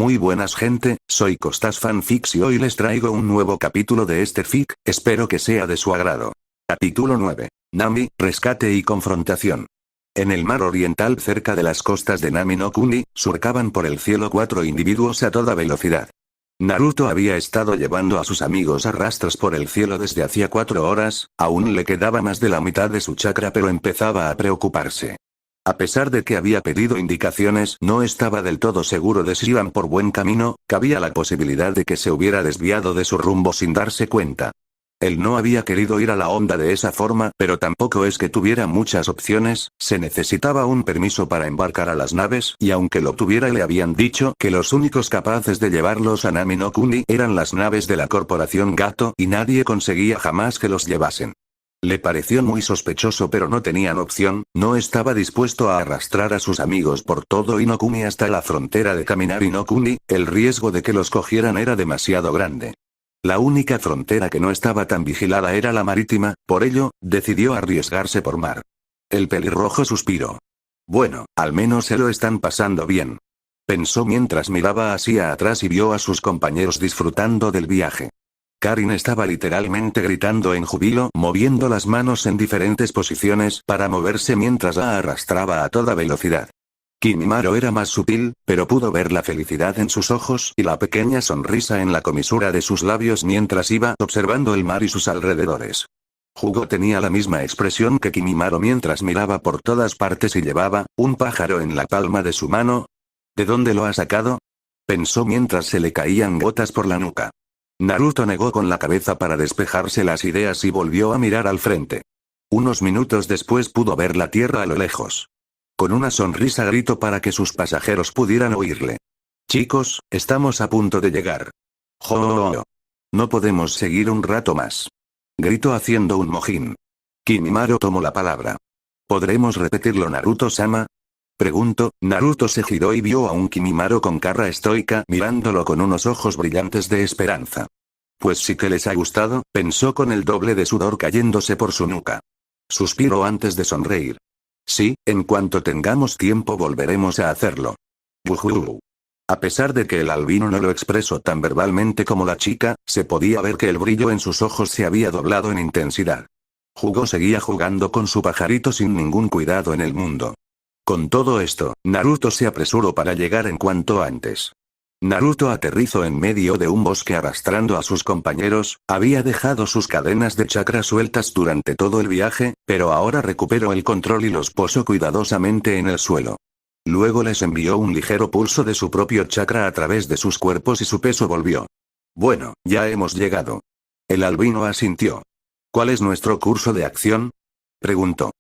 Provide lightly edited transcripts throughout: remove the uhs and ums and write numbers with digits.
Muy buenas gente, soy Costas Fanfics y hoy les traigo un nuevo capítulo de este fic, espero que sea de su agrado. Capítulo 9. Nami, rescate y confrontación. En el mar oriental cerca de las costas de Nami no Kuni, surcaban por el cielo 4 individuos a toda velocidad. Naruto había estado llevando a sus amigos a rastros por el cielo desde hacía 4 horas, aún le quedaba más de la mitad de su chakra pero empezaba a preocuparse. A pesar de que había pedido indicaciones, no estaba del todo seguro de si iban por buen camino, cabía la posibilidad de que se hubiera desviado de su rumbo sin darse cuenta. Él no había querido ir a la onda de esa forma, pero tampoco es que tuviera muchas opciones, se necesitaba un permiso para embarcar a las naves, y aunque lo tuviera le habían dicho que los únicos capaces de llevarlos a Nami no Kuni eran las naves de la corporación Gato y nadie conseguía jamás que los llevasen. Le pareció muy sospechoso pero no tenían opción, no estaba dispuesto a arrastrar a sus amigos por todo Inokuni hasta la frontera de Kaminari no Kuni, el riesgo de que los cogieran era demasiado grande. La única frontera que no estaba tan vigilada era la marítima, por ello, decidió arriesgarse por mar. El pelirrojo suspiró. Bueno, al menos se lo están pasando bien. Pensó mientras miraba hacia atrás y vio a sus compañeros disfrutando del viaje. Karin estaba literalmente gritando en júbilo, moviendo las manos en diferentes posiciones para moverse mientras la arrastraba a toda velocidad. Kimimaro era más sutil, pero pudo ver la felicidad en sus ojos y la pequeña sonrisa en la comisura de sus labios mientras iba observando el mar y sus alrededores. Hugo tenía la misma expresión que Kimimaro mientras miraba por todas partes y llevaba un pájaro en la palma de su mano. ¿De dónde lo ha sacado?, pensó mientras se le caían gotas por la nuca. Naruto negó con la cabeza para despejarse las ideas y volvió a mirar al frente. Unos minutos después pudo ver la tierra a lo lejos. Con una sonrisa gritó para que sus pasajeros pudieran oírle. Chicos, estamos a punto de llegar. ¡Jo! No podemos seguir un rato más. Gritó haciendo un mojín. Kimimaro tomó la palabra. ¿Podremos repetirlo, Naruto-sama?, preguntó. Naruto se giró y vio a un Kimimaro con cara estoica mirándolo con unos ojos brillantes de esperanza. Pues sí que les ha gustado, pensó con el doble de sudor cayéndose por su nuca. Suspiró antes de sonreír. Sí, en cuanto tengamos tiempo volveremos a hacerlo. Bujú. A pesar de que el albino no lo expresó tan verbalmente como la chica, se podía ver que el brillo en sus ojos se había doblado en intensidad. Hugo seguía jugando con su pajarito sin ningún cuidado en el mundo. Con todo esto, Naruto se apresuró para llegar en cuanto antes. Naruto aterrizó en medio de un bosque arrastrando a sus compañeros, había dejado sus cadenas de chakra sueltas durante todo el viaje, pero ahora recuperó el control y los posó cuidadosamente en el suelo. Luego les envió un ligero pulso de su propio chakra a través de sus cuerpos y su peso volvió. Bueno, ya hemos llegado. El albino asintió. ¿Cuál es nuestro curso de acción?, preguntó.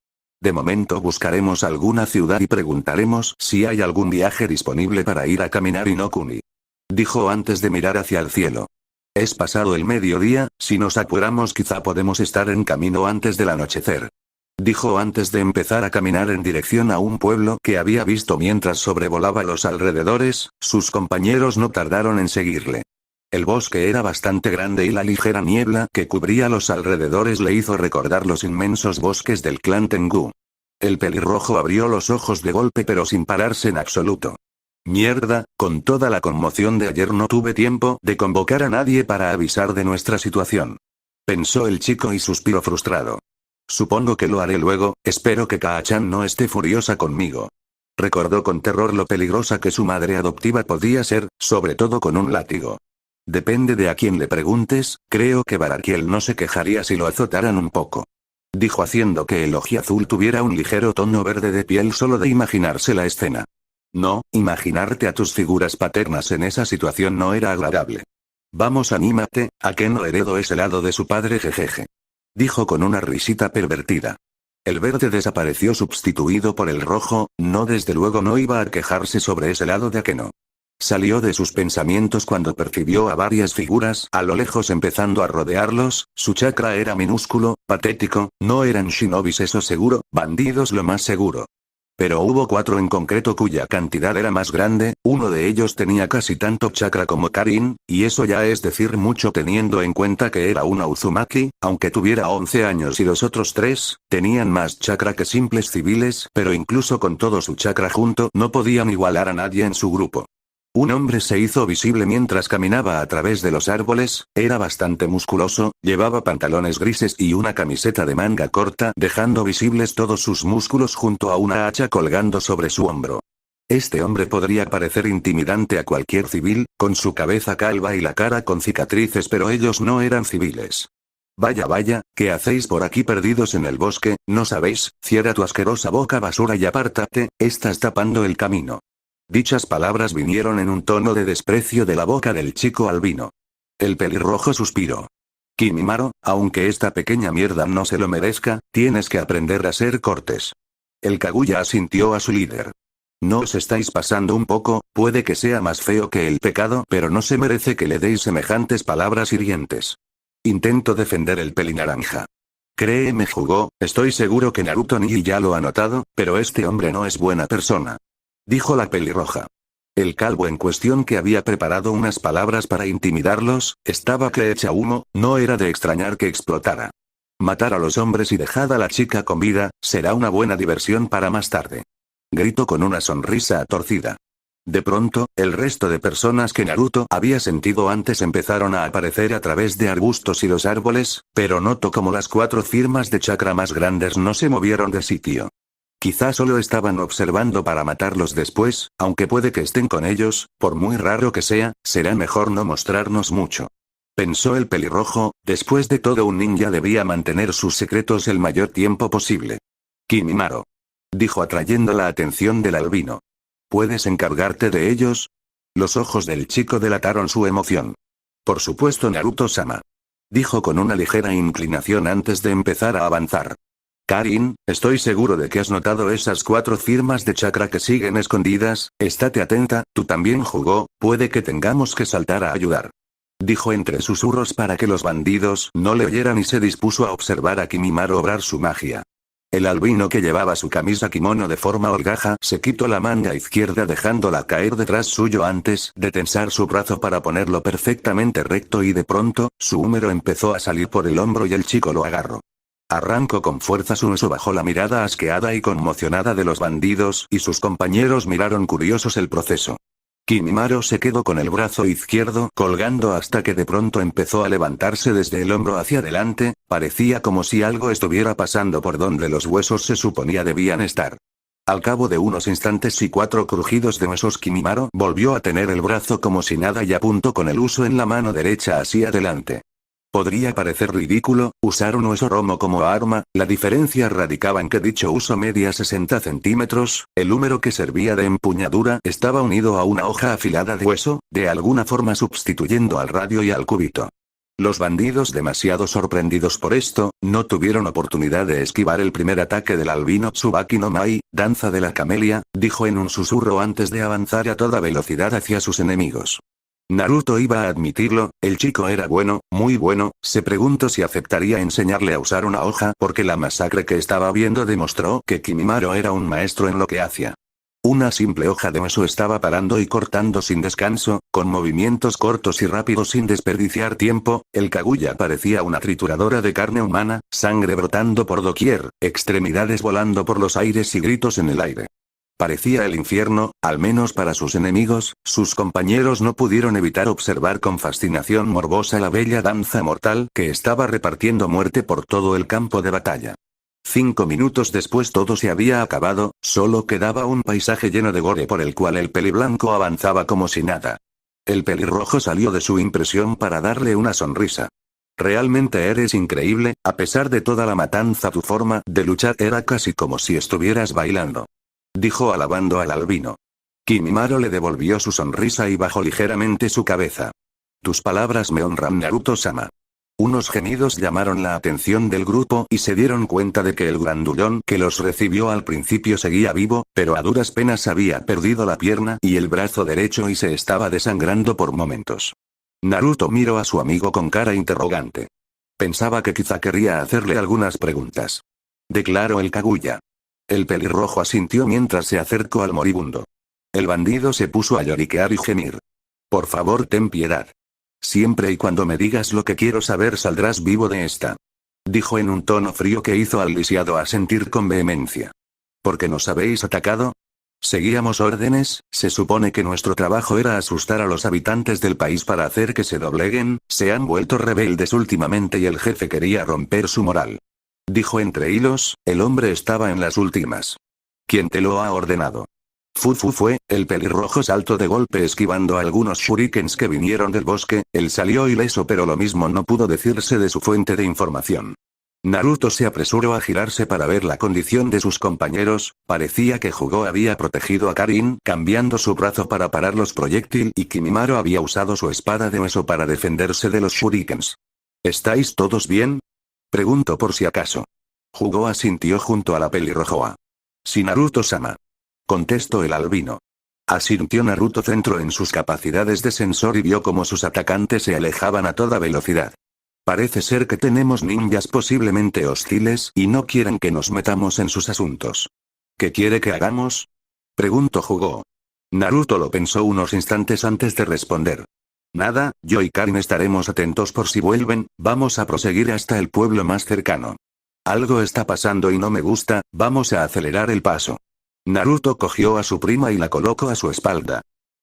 De momento buscaremos alguna ciudad y preguntaremos si hay algún viaje disponible para ir a Kaminari no Kuni. Dijo antes de mirar hacia el cielo. Es pasado el mediodía, si nos apuramos quizá podemos estar en camino antes del anochecer. Dijo antes de empezar a caminar en dirección a un pueblo que había visto mientras sobrevolaba los alrededores, sus compañeros no tardaron en seguirle. El bosque era bastante grande y la ligera niebla que cubría los alrededores le hizo recordar los inmensos bosques del clan Tengu. El pelirrojo abrió los ojos de golpe pero sin pararse en absoluto. Mierda, con toda la conmoción de ayer no tuve tiempo de convocar a nadie para avisar de nuestra situación. Pensó el chico y suspiró frustrado. Supongo que lo haré luego, espero que Kaa-chan no esté furiosa conmigo. Recordó con terror lo peligrosa que su madre adoptiva podía ser, sobre todo con un látigo. Depende de a quién le preguntes, creo que Barakiel no se quejaría si lo azotaran un poco. Dijo haciendo que el ojiazul tuviera un ligero tono verde de piel solo de imaginarse la escena. No, imaginarte a tus figuras paternas en esa situación no era agradable. Vamos, anímate, ¿a qué no heredó ese lado de su padre? Jejeje. Dijo con una risita pervertida. El verde desapareció sustituido por el rojo, no, desde luego no iba a quejarse sobre ese lado de Akeno. Salió de sus pensamientos cuando percibió a varias figuras a lo lejos empezando a rodearlos, su chakra era minúsculo, patético, no eran shinobis eso seguro, bandidos lo más seguro. Pero hubo 4 en concreto cuya cantidad era más grande, uno de ellos tenía casi tanto chakra como Karin, y eso ya es decir mucho teniendo en cuenta que era una Uzumaki, aunque tuviera 11 años y los otros 3, tenían más chakra que simples civiles, pero incluso con todo su chakra junto no podían igualar a nadie en su grupo. Un hombre se hizo visible mientras caminaba a través de los árboles, era bastante musculoso, llevaba pantalones grises y una camiseta de manga corta dejando visibles todos sus músculos junto a una hacha colgando sobre su hombro. Este hombre podría parecer intimidante a cualquier civil, con su cabeza calva y la cara con cicatrices, pero ellos no eran civiles. Vaya vaya, ¿qué hacéis por aquí perdidos en el bosque? ¿No sabéis? Cierra tu asquerosa boca basura y apártate, estás tapando el camino. Dichas palabras vinieron en un tono de desprecio de la boca del chico albino. El pelirrojo suspiró. Kimimaro, aunque esta pequeña mierda no se lo merezca, tienes que aprender a ser cortés. El Kaguya asintió a su líder. No os estáis pasando un poco, puede que sea más feo que el pecado, pero no se merece que le deis semejantes palabras hirientes. Intento defender el pelinaranja. Créeme, jugó, estoy seguro que Naruto Nii ya lo ha notado, pero este hombre no es buena persona. Dijo la pelirroja. El calvo en cuestión, que había preparado unas palabras para intimidarlos, estaba que echa humo, no era de extrañar que explotara. Matar a los hombres y dejad a la chica con vida, será una buena diversión para más tarde. Gritó con una sonrisa torcida. De pronto, el resto de personas que Naruto había sentido antes empezaron a aparecer a través de arbustos y los árboles, pero notó como las 4 firmas de chakra más grandes no se movieron de sitio. Quizá solo estaban observando para matarlos después, aunque puede que estén con ellos, por muy raro que sea, será mejor no mostrarnos mucho. Pensó el pelirrojo, después de todo un ninja debía mantener sus secretos el mayor tiempo posible. Kimimaro. Dijo atrayendo la atención del albino. ¿Puedes encargarte de ellos? Los ojos del chico delataron su emoción. Por supuesto, Naruto-sama. Dijo con una ligera inclinación antes de empezar a avanzar. Karin, estoy seguro de que has notado esas 4 firmas de chakra que siguen escondidas, estate atenta, tú también jugó, puede que tengamos que saltar a ayudar. Dijo entre susurros para que los bandidos no le oyeran y se dispuso a observar a Kimimaro obrar su magia. El albino, que llevaba su camisa kimono de forma holgaja, se quitó la manga izquierda dejándola caer detrás suyo antes de tensar su brazo para ponerlo perfectamente recto, y de pronto, su húmero empezó a salir por el hombro y el chico lo agarró. Arrancó con fuerza su uso bajo la mirada asqueada y conmocionada de los bandidos, y sus compañeros miraron curiosos el proceso. Kimimaro se quedó con el brazo izquierdo colgando hasta que de pronto empezó a levantarse desde el hombro hacia adelante, parecía como si algo estuviera pasando por donde los huesos se suponía debían estar. Al cabo de unos instantes y 4 crujidos de huesos, Kimimaro volvió a tener el brazo como si nada y apuntó con el uso en la mano derecha hacia adelante. Podría parecer ridículo, usar un hueso romo como arma, la diferencia radicaba en que dicho uso medía 60 centímetros, el húmero que servía de empuñadura estaba unido a una hoja afilada de hueso, de alguna forma sustituyendo al radio y al cúbito. Los bandidos, demasiado sorprendidos por esto, no tuvieron oportunidad de esquivar el primer ataque del albino. Tsubaki no Mai, danza de la camelia, dijo en un susurro antes de avanzar a toda velocidad hacia sus enemigos. Naruto iba a admitirlo, el chico era bueno, muy bueno, se preguntó si aceptaría enseñarle a usar una hoja porque la masacre que estaba viendo demostró que Kimimaro era un maestro en lo que hacía. Una simple hoja de hueso estaba parando y cortando sin descanso, con movimientos cortos y rápidos sin desperdiciar tiempo, el Kaguya parecía una trituradora de carne humana, sangre brotando por doquier, extremidades volando por los aires y gritos en el aire. Parecía el infierno, al menos para sus enemigos. Sus compañeros no pudieron evitar observar con fascinación morbosa la bella danza mortal que estaba repartiendo muerte por todo el campo de batalla. 5 minutos después todo se había acabado, solo quedaba un paisaje lleno de gore por el cual el peliblanco avanzaba como si nada. El pelirrojo salió de su impresión para darle una sonrisa. Realmente eres increíble, a pesar de toda la matanza tu forma de luchar era casi como si estuvieras bailando. Dijo alabando al albino. Kimimaro le devolvió su sonrisa y bajó ligeramente su cabeza. Tus palabras me honran, Naruto-sama. Unos gemidos llamaron la atención del grupo y se dieron cuenta de que el grandullón que los recibió al principio seguía vivo, pero a duras penas había perdido la pierna y el brazo derecho y se estaba desangrando por momentos. Naruto miró a su amigo con cara interrogante. Pensaba que quizá quería hacerle algunas preguntas. Declaró el Kaguya. El pelirrojo asintió mientras se acercó al moribundo. El bandido se puso a lloriquear y gemir. Por favor, ten piedad. Siempre y cuando me digas lo que quiero saber saldrás vivo de esta. Dijo en un tono frío que hizo al lisiado asentir con vehemencia. ¿Por qué nos habéis atacado? Seguíamos órdenes, se supone que nuestro trabajo era asustar a los habitantes del país para hacer que se dobleguen, se han vuelto rebeldes últimamente y el jefe quería romper su moral. Dijo entre hilos, el hombre estaba en las últimas. ¿Quién te lo ha ordenado? Fufu fue, el pelirrojo saltó de golpe esquivando algunos shurikens que vinieron del bosque, él salió ileso pero lo mismo no pudo decirse de su fuente de información. Naruto se apresuró a girarse para ver la condición de sus compañeros, parecía que Jugo había protegido a Karin cambiando su brazo para parar los proyectiles y Kimimaro había usado su espada de hueso para defenderse de los shurikens. ¿Estáis todos bien? Preguntó por si acaso. Jugo asintió junto a la pelirrojoa. Sí, Naruto-sama. Contestó el albino. Asintió Naruto, centró en sus capacidades de sensor y vio cómo sus atacantes se alejaban a toda velocidad. Parece ser que tenemos ninjas posiblemente hostiles y no quieren que nos metamos en sus asuntos. ¿Qué quiere que hagamos? Preguntó Jugo. Naruto lo pensó unos instantes antes de responder. Nada, yo y Karin estaremos atentos por si vuelven, vamos a proseguir hasta el pueblo más cercano. Algo está pasando y no me gusta, vamos a acelerar el paso. Naruto cogió a su prima y la colocó a su espalda.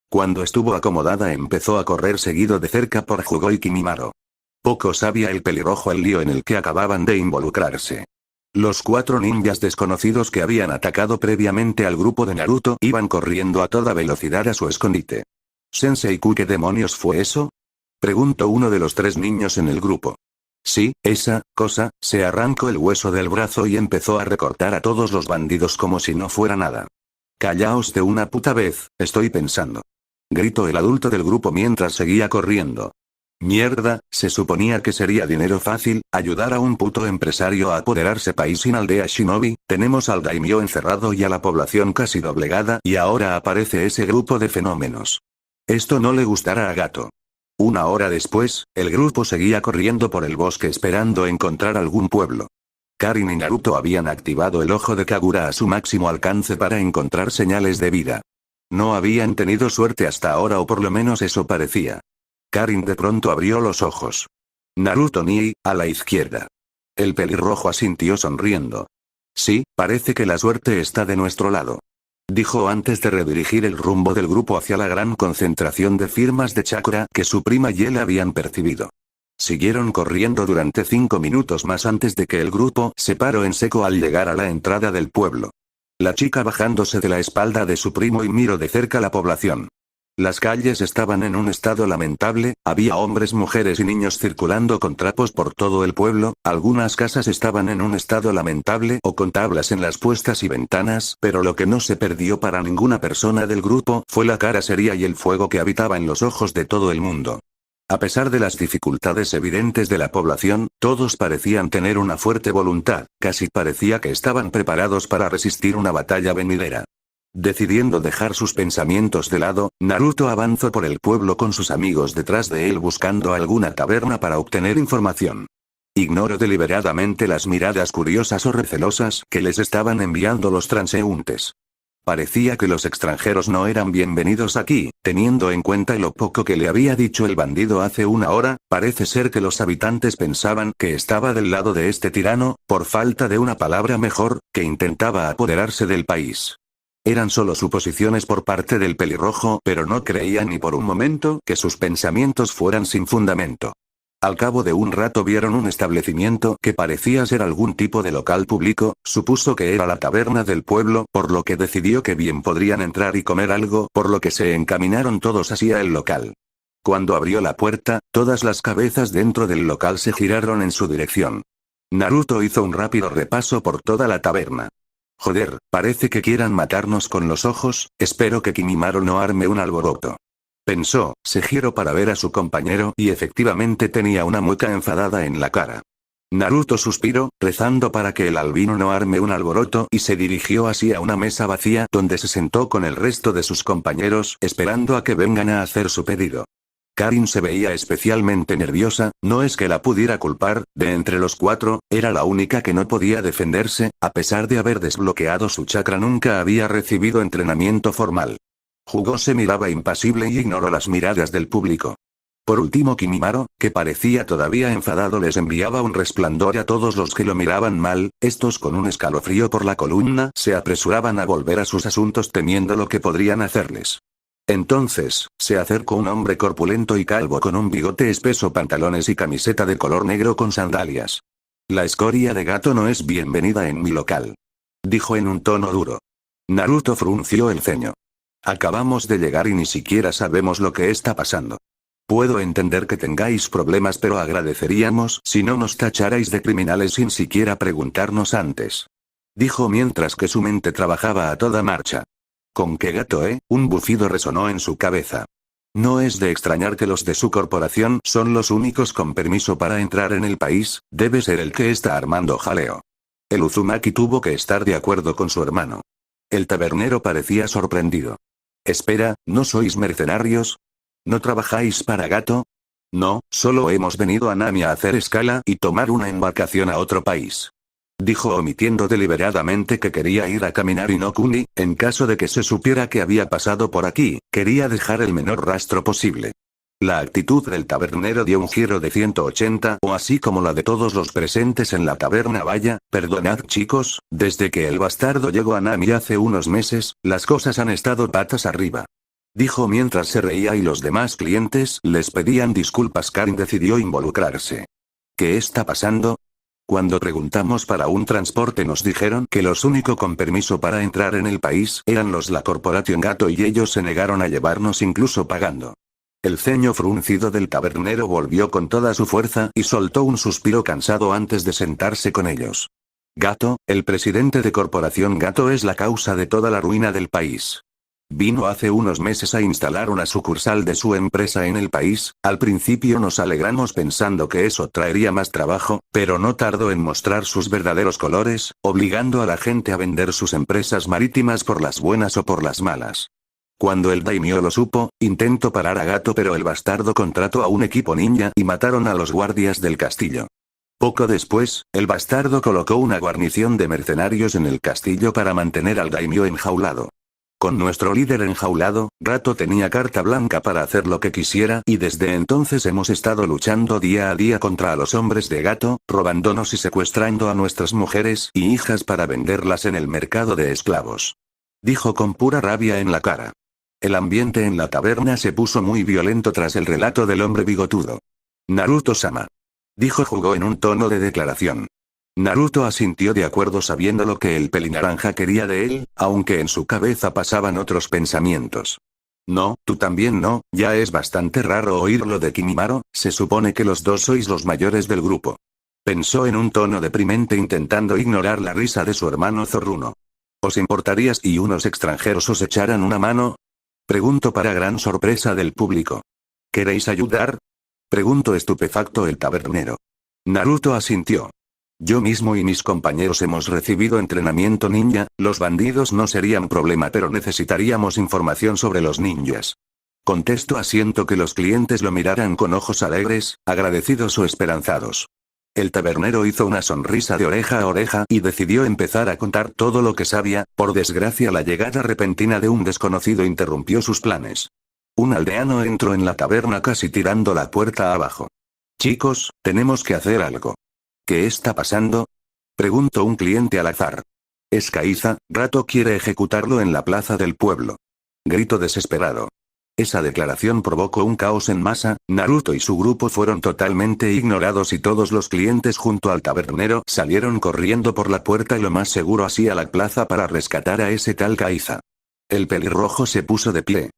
Cuando estuvo acomodada empezó a correr seguido de cerca por Jugo y Kimimaro. Poco sabía el pelirrojo el lío en el que acababan de involucrarse. Los 4 ninjas desconocidos que habían atacado previamente al grupo de Naruto iban corriendo a toda velocidad a su escondite. ¿Sensei-ku, qué demonios fue eso? Preguntó uno de los 3 niños en el grupo. Sí, esa cosa, se arrancó el hueso del brazo y empezó a recortar a todos los bandidos como si no fuera nada. Callaos de una puta vez, estoy pensando. Gritó el adulto del grupo mientras seguía corriendo. Mierda, se suponía que sería dinero fácil, ayudar a un puto empresario a apoderarse país sin aldea shinobi, tenemos al daimyo encerrado y a la población casi doblegada y ahora aparece ese grupo de fenómenos. Esto no le gustará a Gato. 1 hora después, el grupo seguía corriendo por el bosque esperando encontrar algún pueblo. Karin y Naruto habían activado el ojo de Kagura a su máximo alcance para encontrar señales de vida. No habían tenido suerte hasta ahora o por lo menos eso parecía. Karin de pronto abrió los ojos. Naruto ni, a la izquierda. El pelirrojo asintió sonriendo. Sí, parece que la suerte está de nuestro lado. Dijo antes de redirigir el rumbo del grupo hacia la gran concentración de firmas de chakra que su prima y él habían percibido. Siguieron corriendo durante 5 minutos más antes de que el grupo se paró en seco al llegar a la entrada del pueblo. La chica bajándose de la espalda de su primo y miró de cerca la población. Las calles estaban en un estado lamentable, había hombres, mujeres y niños circulando con trapos por todo el pueblo, algunas casas estaban en un estado lamentable o con tablas en las puertas y ventanas, pero lo que no se perdió para ninguna persona del grupo fue la cara seria y el fuego que habitaba en los ojos de todo el mundo. A pesar de las dificultades evidentes de la población, todos parecían tener una fuerte voluntad, casi parecía que estaban preparados para resistir una batalla venidera. Decidiendo dejar sus pensamientos de lado, Naruto avanzó por el pueblo con sus amigos detrás de él buscando alguna taberna para obtener información. Ignoró deliberadamente las miradas curiosas o recelosas que les estaban enviando los transeúntes. Parecía que los extranjeros no eran bienvenidos aquí, teniendo en cuenta lo poco que le había dicho el bandido hace 1 hora, parece ser que los habitantes pensaban que estaba del lado de este tirano, por falta de una palabra mejor, que intentaba apoderarse del país. Eran solo suposiciones por parte del pelirrojo, pero no creía ni por un momento que sus pensamientos fueran sin fundamento. Al cabo de un rato vieron un establecimiento que parecía ser algún tipo de local público, supuso que era la taberna del pueblo, por lo que decidió que bien podrían entrar y comer algo, por lo que se encaminaron todos hacia el local. Cuando abrió la puerta, todas las cabezas dentro del local se giraron en su dirección. Naruto hizo un rápido repaso por toda la taberna. Joder, parece que quieran matarnos con los ojos, espero que Kimimaro no arme un alboroto. Pensó, se giró para ver a su compañero y efectivamente tenía una mueca enfadada en la cara. Naruto suspiró, rezando para que el albino no arme un alboroto y se dirigió hacia una mesa vacía donde se sentó con el resto de sus compañeros esperando a que vengan a hacer su pedido. Karin se veía especialmente nerviosa, no es que la pudiera culpar, de entre los 4, era la única que no podía defenderse, a pesar de haber desbloqueado su chakra nunca había recibido entrenamiento formal. Jugo se miraba impasible y ignoró las miradas del público. Por último Kimimaro, que parecía todavía enfadado, les enviaba un resplandor a todos los que lo miraban mal. Estos, con un escalofrío por la columna, se apresuraban a volver a sus asuntos temiendo lo que podrían hacerles. Entonces, se acercó un hombre corpulento y calvo con un bigote espeso, pantalones y camiseta de color negro con sandalias. La escoria de gato no es bienvenida en mi local, dijo en un tono duro. Naruto frunció el ceño. Acabamos de llegar y ni siquiera sabemos lo que está pasando. Puedo entender que tengáis problemas, pero agradeceríamos si no nos tacharais de criminales sin siquiera preguntarnos antes, dijo mientras que su mente trabajaba a toda marcha. ¿Con qué gato, Un bufido resonó en su cabeza. No es de extrañar que los de su corporación son los únicos con permiso para entrar en el país, debe ser el que está armando jaleo. El Uzumaki tuvo que estar de acuerdo con su hermano. El tabernero parecía sorprendido. Espera, ¿no sois mercenarios? ¿No trabajáis para Gato? No, solo hemos venido a Nami a hacer escala y tomar una embarcación a otro país, dijo omitiendo deliberadamente que quería ir a Kaminari no Kuni. En caso de que se supiera que había pasado por aquí, quería dejar el menor rastro posible. La actitud del tabernero dio un giro de 180, o así como la de todos los presentes en la taberna. Vaya, perdonad chicos, desde que el bastardo llegó a Nami hace unos meses, las cosas han estado patas arriba, dijo mientras se reía y los demás clientes les pedían disculpas. Karin decidió involucrarse. ¿Qué está pasando? Cuando preguntamos para un transporte nos dijeron que los únicos con permiso para entrar en el país eran los la Corporation Gato y ellos se negaron a llevarnos incluso pagando. El ceño fruncido del tabernero volvió con toda su fuerza y soltó un suspiro cansado antes de sentarse con ellos. Gato, el presidente de Corporación Gato, es la causa de toda la ruina del país. Vino hace unos meses a instalar una sucursal de su empresa en el país. Al principio nos alegramos pensando que eso traería más trabajo, pero no tardó en mostrar sus verdaderos colores, obligando a la gente a vender sus empresas marítimas por las buenas o por las malas. Cuando el daimyo lo supo, intentó parar a Gato, pero el bastardo contrató a un equipo ninja y mataron a los guardias del castillo. Poco después, el bastardo colocó una guarnición de mercenarios en el castillo para mantener al daimyo enjaulado. Con nuestro líder enjaulado, Gato tenía carta blanca para hacer lo que quisiera y desde entonces hemos estado luchando día a día contra los hombres de Gato, robándonos y secuestrando a nuestras mujeres y hijas para venderlas en el mercado de esclavos, dijo con pura rabia en la cara. El ambiente en la taberna se puso muy violento tras el relato del hombre bigotudo. Naruto-sama, dijo Jugo en un tono de declaración. Naruto asintió de acuerdo sabiendo lo que el pelinaranja quería de él, aunque en su cabeza pasaban otros pensamientos. No, tú también no, ya es bastante raro oírlo de Kimimaro, se supone que los dos sois los mayores del grupo. Pensó en un tono deprimente intentando ignorar la risa de su hermano zorruno. ¿Os importaría si unos extranjeros os echaran una mano? Preguntó para gran sorpresa del público. ¿Queréis ayudar? Preguntó estupefacto el tabernero. Naruto asintió. Yo mismo y mis compañeros hemos recibido entrenamiento ninja, los bandidos no serían problema, pero necesitaríamos información sobre los ninjas. Contestó asiento que los clientes lo miraran con ojos alegres, agradecidos o esperanzados. El tabernero hizo una sonrisa de oreja a oreja y decidió empezar a contar todo lo que sabía. Por desgracia, la llegada repentina de un desconocido interrumpió sus planes. Un aldeano entró en la taberna casi tirando la puerta abajo. Chicos, tenemos que hacer algo. ¿Qué está pasando? Preguntó un cliente al azar. Es Kaiza, Gato quiere ejecutarlo en la plaza del pueblo. Gritó desesperado. Esa declaración provocó un caos en masa. Naruto y su grupo fueron totalmente ignorados y todos los clientes junto al tabernero salieron corriendo por la puerta y lo más seguro así a la plaza para rescatar a ese tal Kaiza. El pelirrojo se puso de pie.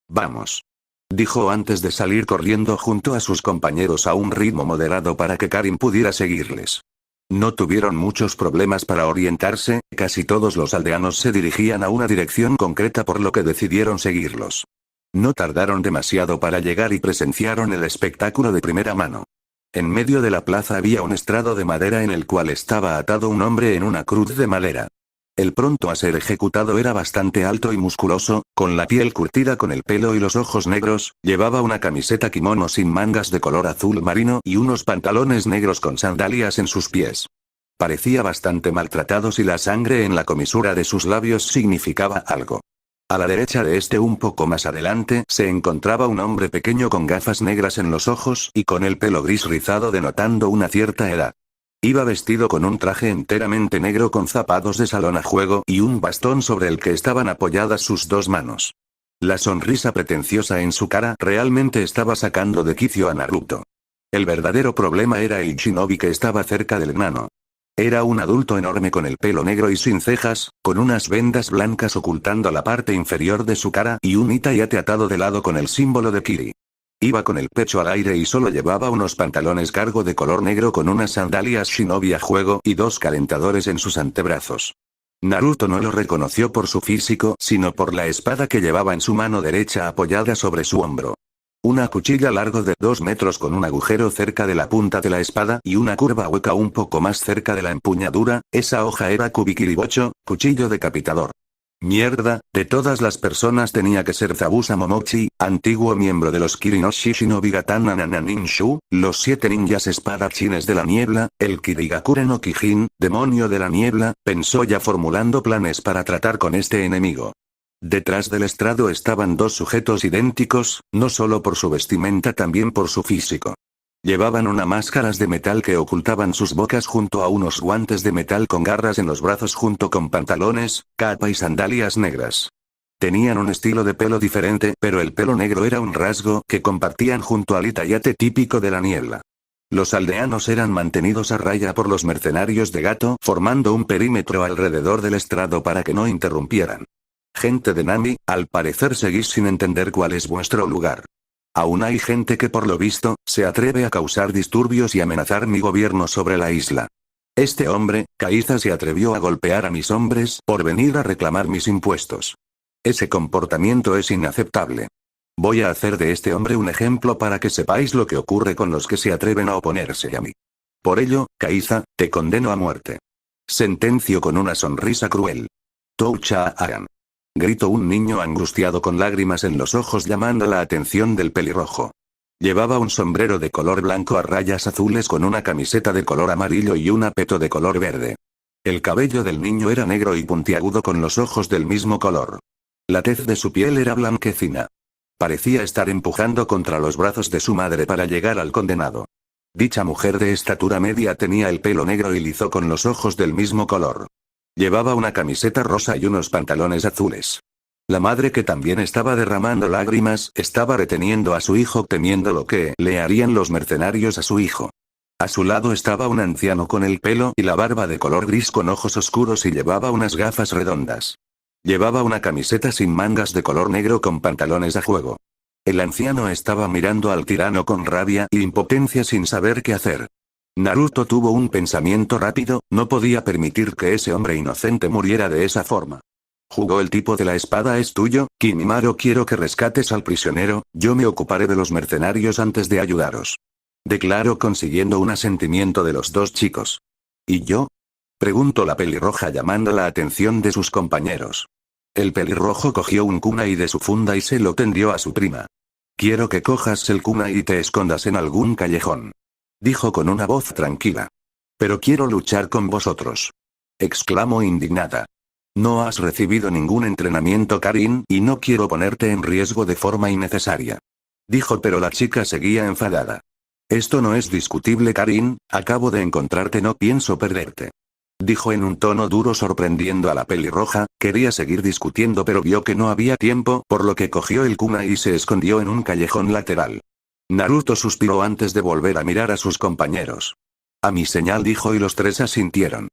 Vamos, dijo antes de salir corriendo junto a sus compañeros a un ritmo moderado para que Karin pudiera seguirles. No tuvieron muchos problemas para orientarse, casi todos los aldeanos se dirigían a una dirección concreta por lo que decidieron seguirlos. No tardaron demasiado para llegar y presenciaron el espectáculo de primera mano. En medio de la plaza había un estrado de madera en el cual estaba atado un hombre en una cruz de madera. El pronto a ser ejecutado era bastante alto y musculoso, con la piel curtida con el pelo y los ojos negros, llevaba una camiseta kimono sin mangas de color azul marino y unos pantalones negros con sandalias en sus pies. Parecía bastante maltratado y la sangre en la comisura de sus labios significaba algo. A la derecha de este, un poco más adelante, se encontraba un hombre pequeño con gafas negras en los ojos y con el pelo gris rizado denotando una cierta edad. Iba vestido con un traje enteramente negro con zapatos de salón a juego y un bastón sobre el que estaban apoyadas sus dos manos. La sonrisa pretenciosa en su cara realmente estaba sacando de quicio a Naruto. El verdadero problema era el shinobi que estaba cerca del enano. Era un adulto enorme con el pelo negro y sin cejas, con unas vendas blancas ocultando la parte inferior de su cara y un itayate atado de lado con el símbolo de Kiri. Iba con el pecho al aire y solo llevaba unos pantalones cargo de color negro con unas sandalias shinobi a juego y dos calentadores en sus antebrazos. Naruto no lo reconoció por su físico, sino por la espada que llevaba en su mano derecha apoyada sobre su hombro. Una cuchilla largo de 2 metros con un agujero cerca de la punta de la espada y una curva hueca un poco más cerca de la empuñadura. Esa hoja era Kubikiribocho, cuchillo decapitador. Mierda, de todas las personas tenía que ser Zabuza Momochi, antiguo miembro de los Kirinoshi Shinobi Gatana Nananin-shu, los 7 ninjas espadachines de la niebla, el Kirigakure no Kijin, demonio de la niebla, pensó ya formulando planes para tratar con este enemigo. Detrás del estrado estaban dos sujetos idénticos, no solo por su vestimenta, también por su físico. Llevaban unas máscaras de metal que ocultaban sus bocas junto a unos guantes de metal con garras en los brazos junto con pantalones, capa y sandalias negras. Tenían un estilo de pelo diferente, pero el pelo negro era un rasgo que compartían junto al itayate típico de la niebla. Los aldeanos eran mantenidos a raya por los mercenarios de Gato, formando un perímetro alrededor del estrado para que no interrumpieran. Gente de Nami, al parecer seguís sin entender cuál es vuestro lugar. Aún hay gente que por lo visto, se atreve a causar disturbios y amenazar mi gobierno sobre la isla. Este hombre, Kaiza, se atrevió a golpear a mis hombres por venir a reclamar mis impuestos. Ese comportamiento es inaceptable. Voy a hacer de este hombre un ejemplo para que sepáis lo que ocurre con los que se atreven a oponerse a mí. Por ello, Kaiza, te condeno a muerte. Sentencio con una sonrisa cruel. Toucha Aran. Gritó un niño angustiado con lágrimas en los ojos llamando la atención del pelirrojo. Llevaba un sombrero de color blanco a rayas azules con una camiseta de color amarillo y un apeto de color verde. El cabello del niño era negro y puntiagudo con los ojos del mismo color. La tez de su piel era blanquecina. Parecía estar empujando contra los brazos de su madre para llegar al condenado. Dicha mujer de estatura media tenía el pelo negro y liso con los ojos del mismo color. Llevaba una camiseta rosa y unos pantalones azules. La madre, que también estaba derramando lágrimas, estaba reteniendo a su hijo temiendo lo que le harían los mercenarios a su hijo. A su lado estaba un anciano con el pelo y la barba de color gris con ojos oscuros y llevaba unas gafas redondas. Llevaba una camiseta sin mangas de color negro con pantalones a juego. El anciano estaba mirando al tirano con rabia e impotencia sin saber qué hacer. Naruto tuvo un pensamiento rápido, no podía permitir que ese hombre inocente muriera de esa forma. Jugó el tipo de la espada es tuyo, Kimimaro, quiero que rescates al prisionero, yo me ocuparé de los mercenarios antes de ayudaros. Declaró consiguiendo un asentimiento de los dos chicos. ¿Y yo? Preguntó la pelirroja llamando la atención de sus compañeros. El pelirrojo cogió un kunai de su funda y se lo tendió a su prima. Quiero que cojas el kunai y te escondas en algún callejón. Dijo con una voz tranquila. Pero quiero luchar con vosotros. Exclamó indignada. No has recibido ningún entrenamiento, Karin, y no quiero ponerte en riesgo de forma innecesaria. Dijo, pero la chica seguía enfadada. Esto no es discutible, Karin, acabo de encontrarte, no pienso perderte. Dijo en un tono duro sorprendiendo a la pelirroja, quería seguir discutiendo pero vio que no había tiempo, por lo que cogió el kunai y se escondió en un callejón lateral. Naruto suspiró antes de volver a mirar a sus compañeros. A mi señal, dijo, y los tres asintieron.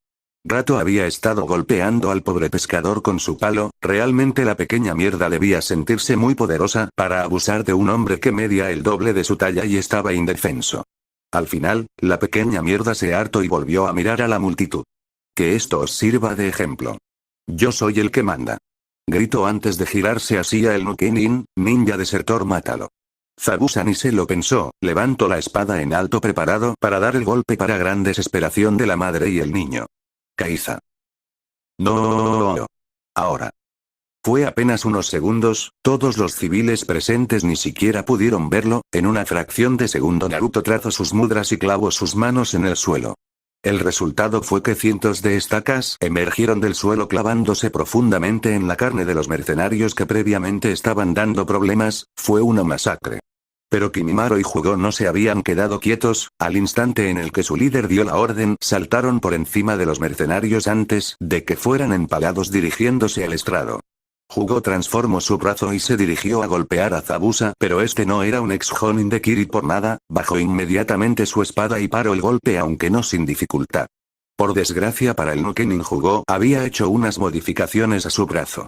Rato había estado golpeando al pobre pescador con su palo, realmente la pequeña mierda debía sentirse muy poderosa para abusar de un hombre que medía el doble de su talla y estaba indefenso. Al final, la pequeña mierda se hartó y volvió a mirar a la multitud. Que esto os sirva de ejemplo. Yo soy el que manda. Gritó antes de girarse hacia el Nukenin, ninja desertor, mátalo. Zabuza ni se lo pensó, levantó la espada en alto preparado para dar el golpe para gran desesperación de la madre y el niño. Kaiza. No. Ahora. Fue apenas unos segundos, todos los civiles presentes ni siquiera pudieron verlo, en una fracción de segundo Naruto trazó sus mudras y clavó sus manos en el suelo. El resultado fue que cientos de estacas emergieron del suelo clavándose profundamente en la carne de los mercenarios que previamente estaban dando problemas. Fue una masacre. Pero Kimimaro y Hugo no se habían quedado quietos. Al instante en el que su líder dio la orden, saltaron por encima de los mercenarios antes de que fueran empalados dirigiéndose al estrado. Hugo transformó su brazo y se dirigió a golpear a Zabuza, pero este no era un ex-Jonin de Kiri por nada. Bajó inmediatamente su espada y paró el golpe, aunque no sin dificultad. Por desgracia para el Nukenin, Hugo había hecho unas modificaciones a su brazo.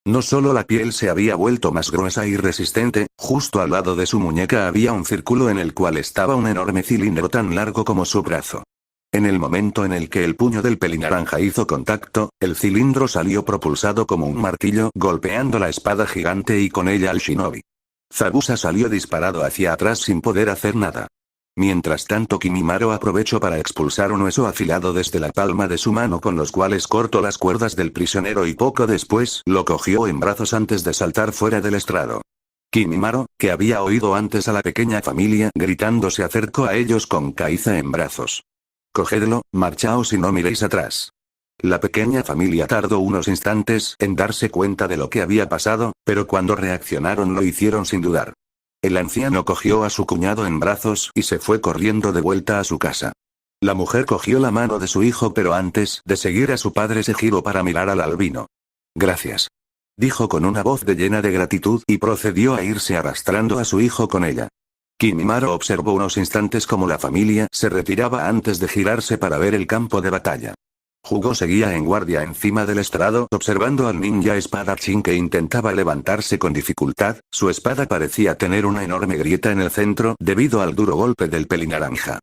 No solo la piel se había vuelto más gruesa y resistente, justo al lado de su muñeca había un círculo en el cual estaba un enorme cilindro tan largo como su brazo. En el momento en el que el puño del pelinaranja hizo contacto, el cilindro salió propulsado como un martillo, golpeando la espada gigante y con ella al shinobi. Zabuza salió disparado hacia atrás sin poder hacer nada. Mientras tanto, Kimimaro aprovechó para expulsar un hueso afilado desde la palma de su mano, con los cuales cortó las cuerdas del prisionero y poco después lo cogió en brazos antes de saltar fuera del estrado. Kimimaro, que había oído antes a la pequeña familia gritando, se acercó a ellos con Kaiza en brazos. «Cogedlo, marchaos y no miréis atrás». La pequeña familia tardó unos instantes en darse cuenta de lo que había pasado, pero cuando reaccionaron lo hicieron sin dudar. El anciano cogió a su cuñado en brazos y se fue corriendo de vuelta a su casa. La mujer cogió la mano de su hijo, pero antes de seguir a su padre se giró para mirar al albino. «Gracias», dijo con una voz llena de gratitud y procedió a irse arrastrando a su hijo con ella. Kimimaro observó unos instantes cómo la familia se retiraba antes de girarse para ver el campo de batalla. Hugo seguía en guardia encima del estrado observando al ninja espadachín que intentaba levantarse con dificultad. Su espada parecía tener una enorme grieta en el centro debido al duro golpe del pelinaranja.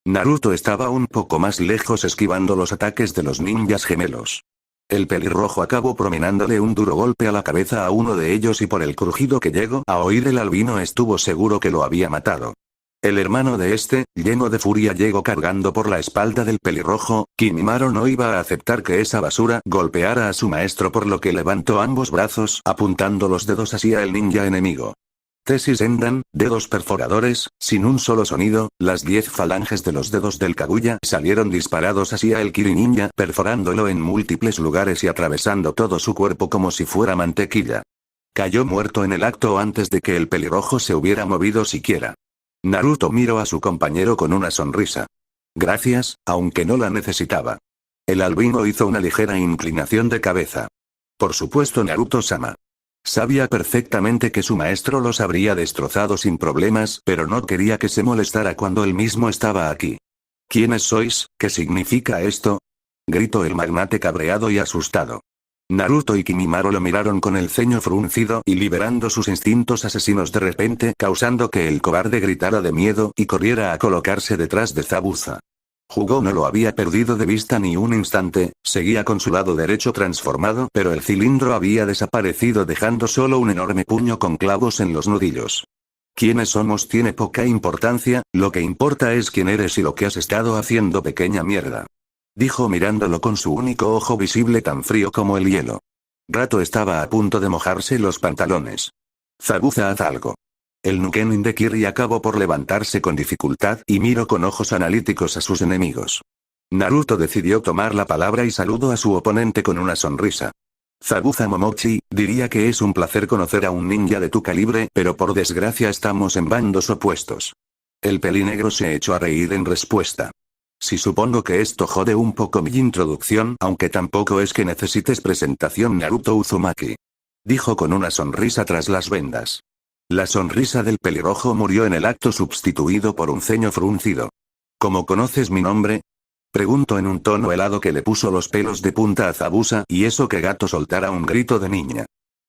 Naruto estaba un poco más lejos esquivando los ataques de los ninjas gemelos. El pelirrojo acabó prominándole un duro golpe a la cabeza a uno de ellos y por el crujido que llegó a oír el albino estuvo seguro que lo había matado. El hermano de este, lleno de furia, llegó cargando por la espalda del pelirrojo. Kimimaro no iba a aceptar que esa basura golpeara a su maestro, por lo que levantó ambos brazos apuntando los dedos hacia el ninja enemigo. Tesis Sendan, dedos perforadores, sin un solo sonido, las 10 falanges de los dedos del Kaguya salieron disparados hacia el Kiri ninja, perforándolo en múltiples lugares y atravesando todo su cuerpo como si fuera mantequilla. Cayó muerto en el acto antes de que el pelirrojo se hubiera movido siquiera. Naruto miró a su compañero con una sonrisa. Gracias, aunque no la necesitaba. El albino hizo una ligera inclinación de cabeza. Por supuesto, Naruto-sama. Sabía perfectamente que su maestro los habría destrozado sin problemas, pero no quería que se molestara cuando él mismo estaba aquí. ¿Quiénes sois? ¿Qué significa esto?, gritó el magnate cabreado y asustado. Naruto y Kimimaro lo miraron con el ceño fruncido y liberando sus instintos asesinos de repente, causando que el cobarde gritara de miedo y corriera a colocarse detrás de Zabuza. Hugo no lo había perdido de vista ni un instante, seguía con su lado derecho transformado, pero el cilindro había desaparecido dejando solo un enorme puño con clavos en los nudillos. ¿Quiénes somos tiene poca importancia, lo que importa es quién eres y lo que has estado haciendo, pequeña mierda», dijo mirándolo con su único ojo visible tan frío como el hielo. Rato estaba a punto de mojarse los pantalones. «Zabuza, haz algo». El Nukenin de Kiri acabó por levantarse con dificultad y miró con ojos analíticos a sus enemigos. Naruto decidió tomar la palabra y saludó a su oponente con una sonrisa. «Zabuza Momochi, diría que es un placer conocer a un ninja de tu calibre, pero por desgracia estamos en bandos opuestos». El pelinegro se echó a reír en respuesta. «Sí, supongo que esto jode un poco mi introducción, aunque tampoco es que necesites presentación, Naruto Uzumaki», dijo con una sonrisa tras las vendas. La sonrisa del pelirrojo murió en el acto, sustituido por un ceño fruncido. «¿Cómo conoces mi nombre?», preguntó en un tono helado que le puso los pelos de punta a Zabuza, y eso que Gato soltara un grito de niña.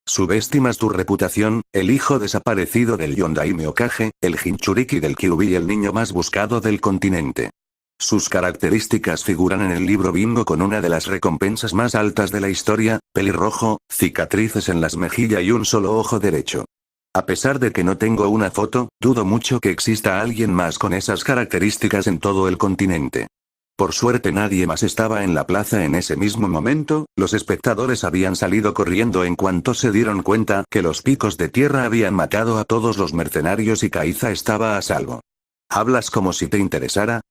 «Subestimas tu reputación, el hijo desaparecido del Yondaime Hokage, el Jinchuriki del Kyuubi y el niño más buscado del continente». Sus características figuran en el libro Bingo con una de las recompensas más altas de la historia: pelirrojo, cicatrices en las mejillas y un solo ojo derecho. A pesar de que no tengo una foto, dudo mucho que exista alguien más con esas características en todo el continente. Por suerte nadie más estaba en la plaza en ese mismo momento. Los espectadores habían salido corriendo en cuanto se dieron cuenta que los picos de tierra habían matado a todos los mercenarios y Kaiza estaba a salvo. «¿Hablas como si te interesara?»,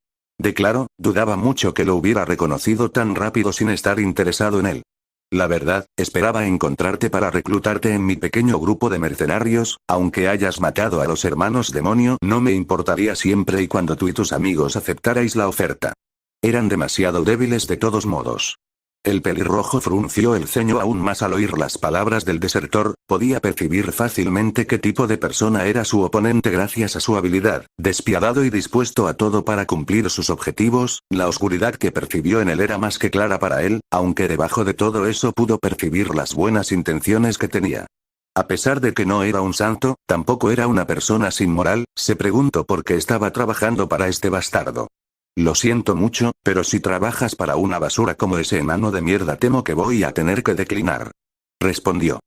Declaró, dudaba mucho que lo hubiera reconocido tan rápido sin estar interesado en él. La verdad, esperaba encontrarte para reclutarte en mi pequeño grupo de mercenarios, aunque hayas matado a los hermanos demonio, no me importaría siempre y cuando tú y tus amigos aceptarais la oferta. Eran demasiado débiles de todos modos. El pelirrojo frunció el ceño aún más al oír las palabras del desertor, podía percibir fácilmente qué tipo de persona era su oponente gracias a su habilidad, despiadado y dispuesto a todo para cumplir sus objetivos. La oscuridad que percibió en él era más que clara para él, aunque debajo de todo eso pudo percibir las buenas intenciones que tenía. A pesar de que no era un santo, tampoco era una persona sin moral, se preguntó por qué estaba trabajando para este bastardo. Lo siento mucho, pero si trabajas para una basura como ese enano de mierda temo que voy a tener que declinar. Respondió.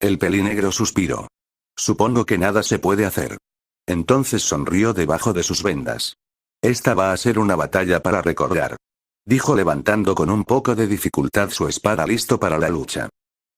El pelinegro suspiró. Supongo que nada se puede hacer. Entonces sonrió debajo de sus vendas. Esta va a ser una batalla para recordar. Dijo levantando con un poco de dificultad su espada listo para la lucha.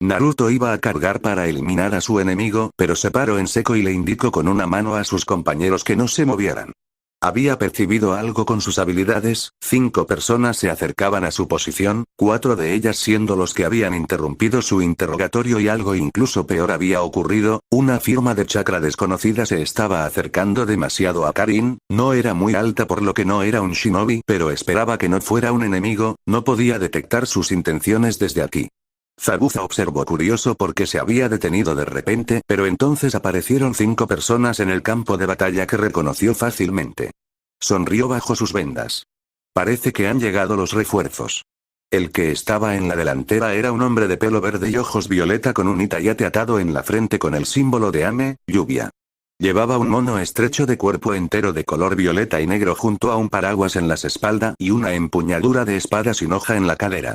Naruto iba a cargar para eliminar a su enemigo, pero se paró en seco y le indicó con una mano a sus compañeros que no se movieran. Había percibido algo con sus habilidades, 5 personas se acercaban a su posición, 4 de ellas siendo los que habían interrumpido su interrogatorio y algo incluso peor había ocurrido, una firma de chakra desconocida se estaba acercando demasiado a Karin, no era muy alta por lo que no era un shinobi, pero esperaba que no fuera un enemigo, no podía detectar sus intenciones desde aquí. Zabuza observó curioso porque se había detenido de repente, pero entonces aparecieron 5 personas en el campo de batalla que reconoció fácilmente. Sonrió bajo sus vendas. Parece que han llegado los refuerzos. El que estaba en la delantera era un hombre de pelo verde y ojos violeta con un itayate atado en la frente con el símbolo de Ame, lluvia. Llevaba un mono estrecho de cuerpo entero de color violeta y negro junto a un paraguas en las espaldas y una empuñadura de espada sin hoja en la cadera.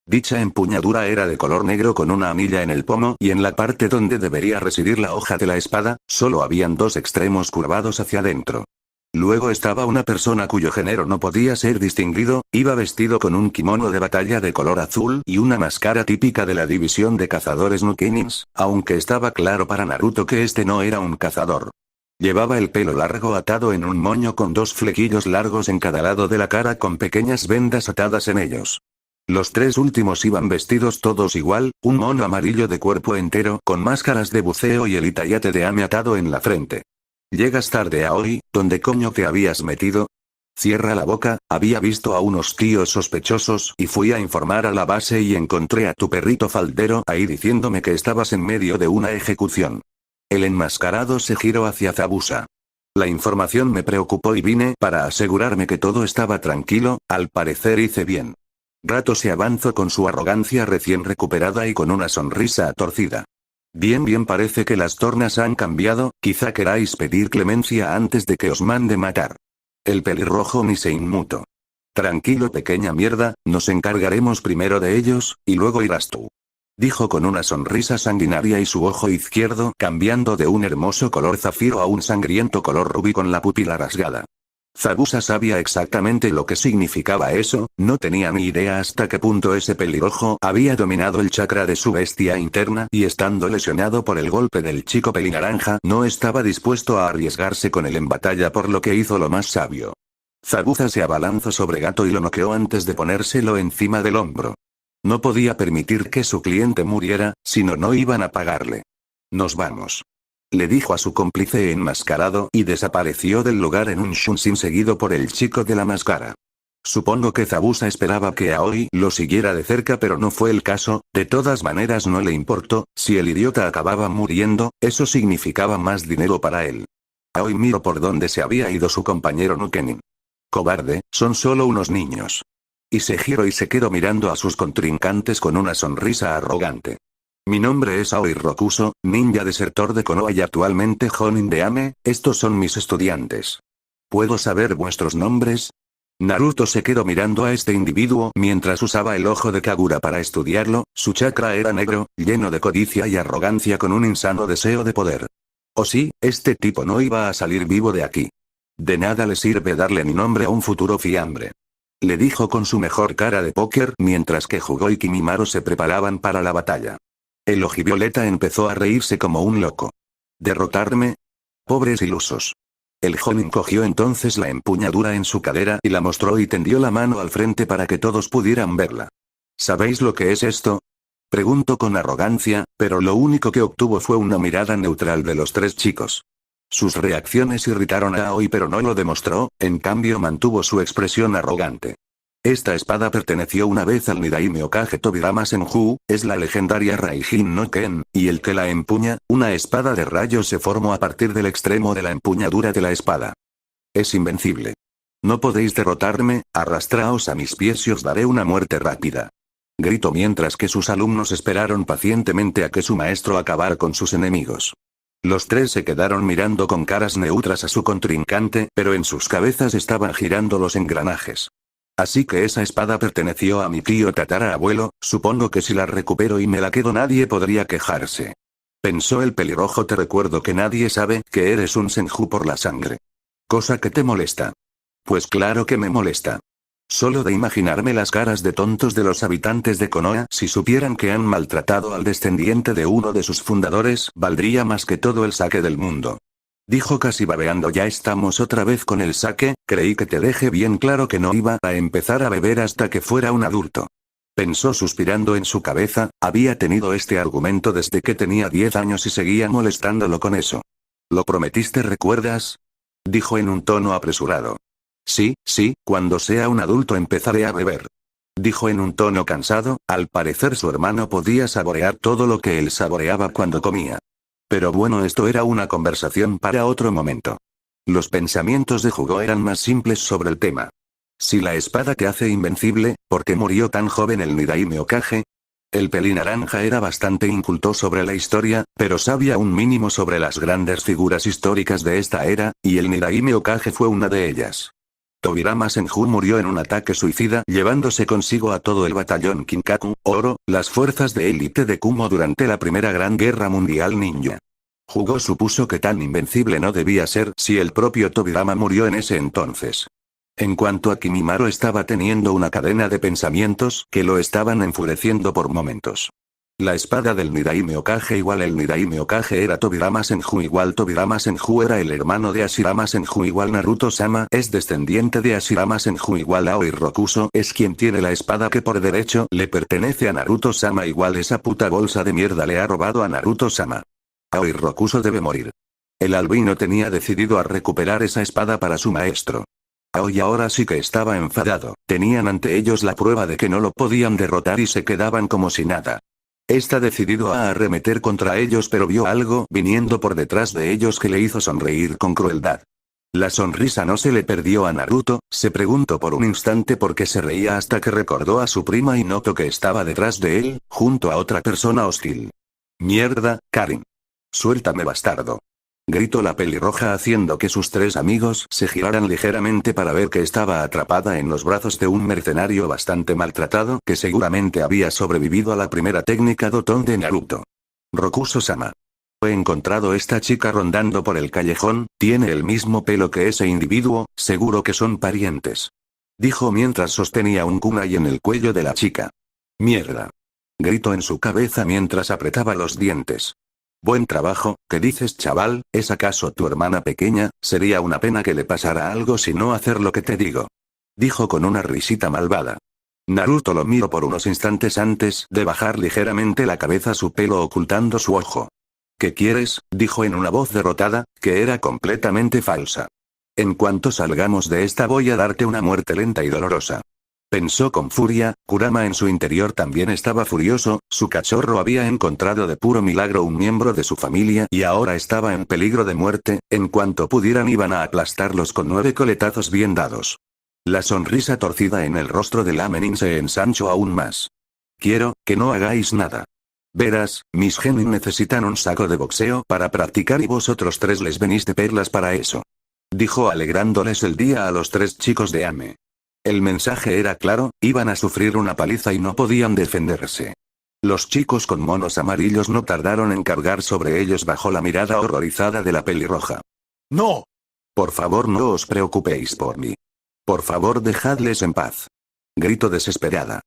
Dicha empuñadura era de color negro con una anilla en el pomo y en la parte donde debería residir la hoja de la espada, solo habían 2 extremos curvados hacia adentro. Luego estaba una persona cuyo género no podía ser distinguido, iba vestido con un kimono de batalla de color azul y una máscara típica de la división de cazadores Nukenins, aunque estaba claro para Naruto que este no era un cazador. Llevaba el pelo largo atado en un moño con 2 flequillos largos en cada lado de la cara con pequeñas vendas atadas en ellos. Los 3 últimos iban vestidos todos igual, un mono amarillo de cuerpo entero con máscaras de buceo y el itayate de Ame atado en la frente. Llegas tarde a hoy, ¿dónde coño te habías metido? Cierra la boca, había visto a unos tíos sospechosos y fui a informar a la base y encontré a tu perrito faldero ahí diciéndome que estabas en medio de una ejecución. El enmascarado se giró hacia Zabuza. La información me preocupó y vine para asegurarme que todo estaba tranquilo, al parecer hice bien. Rato se avanzó con su arrogancia recién recuperada y con una sonrisa torcida. Bien parece que las tornas han cambiado, quizá queráis pedir clemencia antes de que os mande matar. El pelirrojo ni se inmutó. Tranquilo pequeña mierda, nos encargaremos primero de ellos, y luego irás tú. Dijo con una sonrisa sanguinaria y su ojo izquierdo cambiando de un hermoso color zafiro a un sangriento color rubí con la pupila rasgada. Zabuza sabía exactamente lo que significaba eso, no tenía ni idea hasta qué punto ese pelirrojo había dominado el chakra de su bestia interna y estando lesionado por el golpe del chico pelinaranja no estaba dispuesto a arriesgarse con él en batalla por lo que hizo lo más sabio. Zabuza se abalanzó sobre Gato y lo noqueó antes de ponérselo encima del hombro. No podía permitir que su cliente muriera, si no no iban a pagarle. Nos vamos. Le dijo a su cómplice enmascarado y desapareció del lugar en un shunsin seguido por el chico de la máscara. Supongo que Zabuza esperaba que Aoi lo siguiera de cerca pero no fue el caso, de todas maneras no le importó, si el idiota acababa muriendo, eso significaba más dinero para él. Aoi miró por donde se había ido su compañero Nukenin. Cobarde, son solo unos niños. Y se giró y se quedó mirando a sus contrincantes con una sonrisa arrogante. Mi nombre es Aoi Rokuso, ninja desertor de Konoha y actualmente Jonin de Ame, estos son mis estudiantes. ¿Puedo saber vuestros nombres? Naruto se quedó mirando a este individuo mientras usaba el ojo de Kagura para estudiarlo, su chakra era negro, lleno de codicia y arrogancia con un insano deseo de poder. Oh sí, este tipo no iba a salir vivo de aquí. De nada le sirve darle mi nombre a un futuro fiambre. Le dijo con su mejor cara de póker mientras que Jugó y Kimimaro se preparaban para la batalla. El ojivioleta empezó a reírse como un loco. ¿Derrotarme? Pobres ilusos. El jonin cogió entonces la empuñadura en su cadera y la mostró y tendió la mano al frente para que todos pudieran verla. ¿Sabéis lo que es esto? Preguntó con arrogancia, pero lo único que obtuvo fue una mirada neutral de los tres chicos. Sus reacciones irritaron a Aoi pero no lo demostró, en cambio mantuvo su expresión arrogante. Esta espada perteneció una vez al Nidaime Hokage Tobirama Senju, es la legendaria Raijin no Ken, y el que la empuña, una espada de rayos se formó a partir del extremo de la empuñadura de la espada. Es invencible. No podéis derrotarme, arrastraos a mis pies y os daré una muerte rápida. Gritó mientras que sus alumnos esperaron pacientemente a que su maestro acabara con sus enemigos. Los tres se quedaron mirando con caras neutras a su contrincante, pero en sus cabezas estaban girando los engranajes. Así que esa espada perteneció a mi tío tatarabuelo, supongo que si la recupero y me la quedo nadie podría quejarse. Pensó el pelirrojo. Te recuerdo que nadie sabe que eres un Senju por la sangre. Cosa que te molesta. Pues claro que me molesta. Solo de imaginarme las caras de tontos de los habitantes de Konoha si supieran que han maltratado al descendiente de uno de sus fundadores, valdría más que todo el sake del mundo. Dijo casi babeando. Ya estamos otra vez con el sake, creí que te dejé bien claro que no iba a empezar a beber hasta que fuera un adulto. Pensó suspirando en su cabeza, había tenido este argumento desde que tenía 10 años y seguía molestándolo con eso. ¿Lo prometiste, recuerdas? Dijo en un tono apresurado. Sí, cuando sea un adulto empezaré a beber. Dijo en un tono cansado, al parecer su hermano podía saborear todo lo que él saboreaba cuando comía. Pero bueno, esto era una conversación para otro momento. Los pensamientos de Hugo eran más simples sobre el tema. Si la espada te hace invencible, ¿por qué murió tan joven el Nidaime Hokage? El pelinaranja era bastante inculto sobre la historia, pero sabía un mínimo sobre las grandes figuras históricas de esta era, y el Nidaime Hokage fue una de ellas. Tobirama Senju murió en un ataque suicida llevándose consigo a todo el batallón Kinkaku, Oro, las fuerzas de élite de Kumo durante la Primera Gran Guerra Mundial Ninja. Hugo supuso que tan invencible no debía ser si el propio Tobirama murió en ese entonces. En cuanto a Kimimaro, estaba teniendo una cadena de pensamientos que lo estaban enfureciendo por momentos. La espada del Nidaime Hokage igual el Nidaime Hokage era Tobirama Senju igual Tobirama Senju era el hermano de Hashirama Senju igual Naruto-sama es descendiente de Hashirama Senju igual Aoi Rokuso es quien tiene la espada que por derecho le pertenece a Naruto-sama igual esa puta bolsa de mierda le ha robado a Naruto-sama. Aoi Rokuso debe morir. El albino tenía decidido a recuperar esa espada para su maestro. Aoi ahora sí que estaba enfadado, tenían ante ellos la prueba de que no lo podían derrotar y se quedaban como si nada. Está decidido a arremeter contra ellos pero vio algo viniendo por detrás de ellos que le hizo sonreír con crueldad. La sonrisa no se le perdió a Naruto, se preguntó por un instante por qué se reía hasta que recordó a su prima y notó que estaba detrás de él, junto a otra persona hostil. Mierda, Karin. Suéltame, bastardo. Gritó la pelirroja haciendo que sus tres amigos se giraran ligeramente para ver que estaba atrapada en los brazos de un mercenario bastante maltratado que seguramente había sobrevivido a la primera técnica Doton de Naruto. Rokuso-sama. He encontrado esta chica rondando por el callejón, tiene el mismo pelo que ese individuo, seguro que son parientes. Dijo mientras sostenía un kunai en el cuello de la chica. Mierda. Gritó en su cabeza mientras apretaba los dientes. Buen trabajo, ¿qué dices, chaval? ¿Es acaso tu hermana pequeña? Sería una pena que le pasara algo si no hacer lo que te digo. Dijo con una risita malvada. Naruto lo miró por unos instantes antes de bajar ligeramente la cabeza, su pelo ocultando su ojo. ¿Qué quieres? Dijo en una voz derrotada, que era completamente falsa. En cuanto salgamos de esta voy a darte una muerte lenta y dolorosa. Pensó con furia, Kurama en su interior también estaba furioso, su cachorro había encontrado de puro milagro un miembro de su familia y ahora estaba en peligro de muerte, en cuanto pudieran iban a aplastarlos con 9 coletazos bien dados. La sonrisa torcida en el rostro de Lamenin se ensanchó aún más. Quiero que no hagáis nada. Verás, mis genin necesitan un saco de boxeo para practicar y vosotros tres les venís de perlas para eso. Dijo alegrándoles el día a los tres chicos de Ame. El mensaje era claro, iban a sufrir una paliza y no podían defenderse. Los chicos con monos amarillos no tardaron en cargar sobre ellos bajo la mirada horrorizada de la pelirroja. ¡No! Por favor, no os preocupéis por mí. Por favor, dejadles en paz. Gritó desesperada.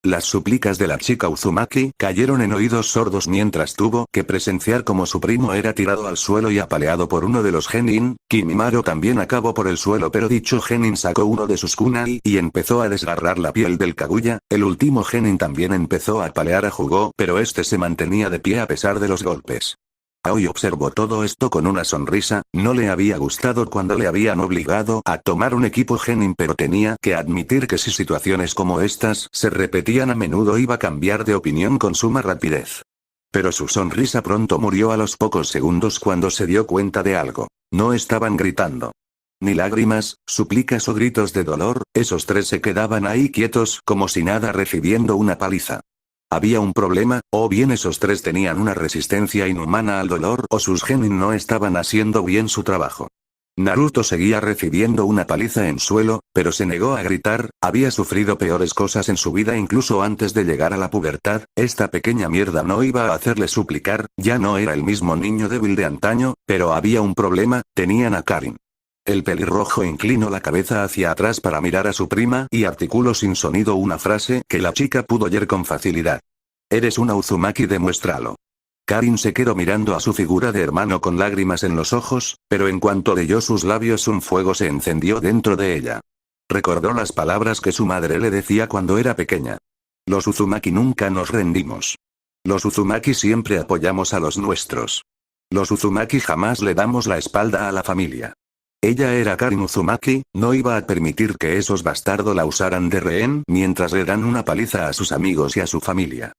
Las súplicas de la chica Uzumaki cayeron en oídos sordos mientras tuvo que presenciar cómo su primo era tirado al suelo y apaleado por uno de los genin. Kimimaro también acabó por el suelo, pero dicho genin sacó uno de sus kunai y empezó a desgarrar la piel del Kaguya. El último genin también empezó a apalear a Jugó, pero este se mantenía de pie a pesar de los golpes. Aoi observó todo esto con una sonrisa. No le había gustado cuando le habían obligado a tomar un equipo genin, pero tenía que admitir que si situaciones como estas se repetían a menudo iba a cambiar de opinión con suma rapidez. Pero su sonrisa pronto murió a los pocos segundos cuando se dio cuenta de algo. No estaban gritando. Ni lágrimas, súplicas o gritos de dolor, esos tres se quedaban ahí quietos como si nada, recibiendo una paliza. Había un problema, o bien esos tres tenían una resistencia inhumana al dolor o sus genin no estaban haciendo bien su trabajo. Naruto seguía recibiendo una paliza en suelo, pero se negó a gritar. Había sufrido peores cosas en su vida incluso antes de llegar a la pubertad. Esta pequeña mierda no iba a hacerle suplicar, ya no era el mismo niño débil de antaño, pero había un problema, tenían a Karin. El pelirrojo inclinó la cabeza hacia atrás para mirar a su prima y articuló sin sonido una frase que la chica pudo oír con facilidad. Eres una Uzumaki, demuéstralo. Karin se quedó mirando a su figura de hermano con lágrimas en los ojos, pero en cuanto leyó sus labios un fuego se encendió dentro de ella. Recordó las palabras que su madre le decía cuando era pequeña. Los Uzumaki nunca nos rendimos. Los Uzumaki siempre apoyamos a los nuestros. Los Uzumaki jamás le damos la espalda a la familia. Ella era Karin Uzumaki, no iba a permitir que esos bastardos la usaran de rehén mientras le dan una paliza a sus amigos y a su familia.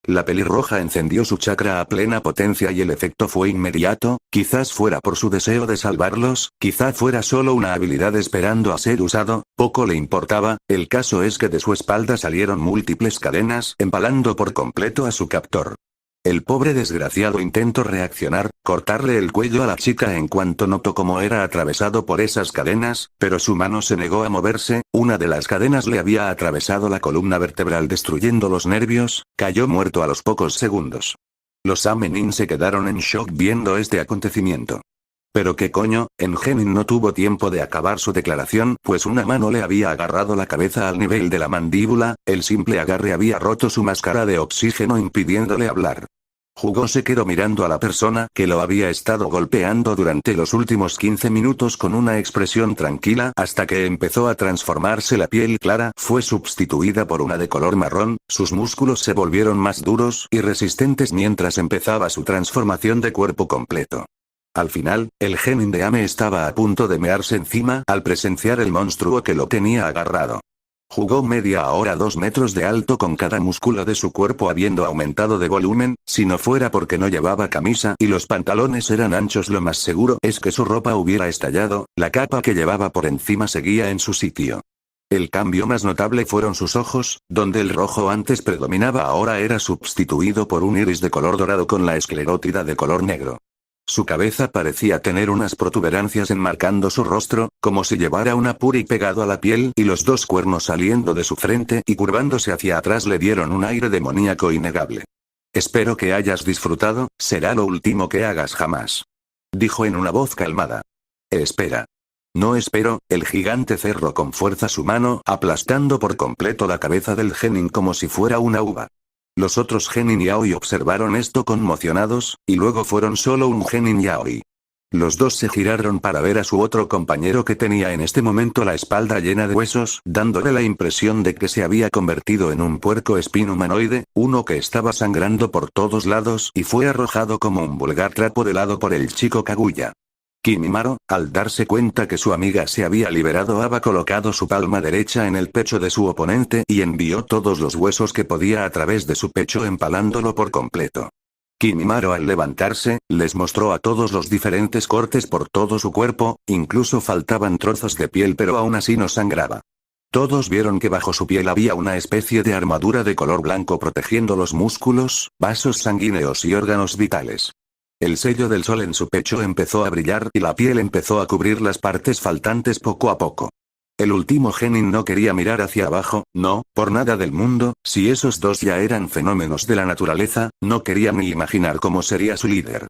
La pelirroja encendió su chakra a plena potencia y el efecto fue inmediato. Quizás fuera por su deseo de salvarlos, quizá fuera solo una habilidad esperando a ser usado, poco le importaba. El caso es que de su espalda salieron múltiples cadenas empalando por completo a su captor. El pobre desgraciado intentó reaccionar, cortarle el cuello a la chica en cuanto notó cómo era atravesado por esas cadenas, pero su mano se negó a moverse. Una de las cadenas le había atravesado la columna vertebral destruyendo los nervios, cayó muerto a los pocos segundos. Los Amenin se quedaron en shock viendo este acontecimiento. Pero qué coño, en Genin no tuvo tiempo de acabar su declaración, pues una mano le había agarrado la cabeza al nivel de la mandíbula. El simple agarre había roto su máscara de oxígeno impidiéndole hablar. Jugó se quedó mirando a la persona que lo había estado golpeando durante los últimos 15 minutos con una expresión tranquila hasta que empezó a transformarse. La piel clara fue sustituida por una de color marrón, sus músculos se volvieron más duros y resistentes mientras empezaba su transformación de cuerpo completo. Al final, el genin de Ame estaba a punto de mearse encima al presenciar el monstruo que lo tenía agarrado. Jugó media hora 2 metros de alto con cada músculo de su cuerpo habiendo aumentado de volumen, si no fuera porque no llevaba camisa y los pantalones eran anchos, lo más seguro es que su ropa hubiera estallado. La capa que llevaba por encima seguía en su sitio. El cambio más notable fueron sus ojos, donde el rojo antes predominaba ahora era sustituido por un iris de color dorado con la esclerótida de color negro. Su cabeza parecía tener unas protuberancias enmarcando su rostro, como si llevara una puri pegado a la piel, y los 2 cuernos saliendo de su frente y curvándose hacia atrás le dieron un aire demoníaco innegable. Espero que hayas disfrutado, será lo último que hagas jamás. Dijo en una voz calmada. Espera. No espero, el gigante cerró con fuerza su mano, aplastando por completo la cabeza del genin como si fuera una uva. Los otros genin yaoi observaron esto conmocionados, y luego fueron solo un genin yaoi. Los dos se giraron para ver a su otro compañero que tenía en este momento la espalda llena de huesos, dándole la impresión de que se había convertido en un puerco espín humanoide, uno que estaba sangrando por todos lados y fue arrojado como un vulgar trapo de lado por el chico Kaguya. Kimimaro, al darse cuenta que su amiga se había liberado, había colocado su palma derecha en el pecho de su oponente y envió todos los huesos que podía a través de su pecho empalándolo por completo. Kimimaro al levantarse, les mostró a todos los diferentes cortes por todo su cuerpo, incluso faltaban trozos de piel pero aún así no sangraba. Todos vieron que bajo su piel había una especie de armadura de color blanco protegiendo los músculos, vasos sanguíneos y órganos vitales. El sello del sol en su pecho empezó a brillar y la piel empezó a cubrir las partes faltantes poco a poco. El último genin no quería mirar hacia abajo, no, por nada del mundo. Si esos dos ya eran fenómenos de la naturaleza, no quería ni imaginar cómo sería su líder.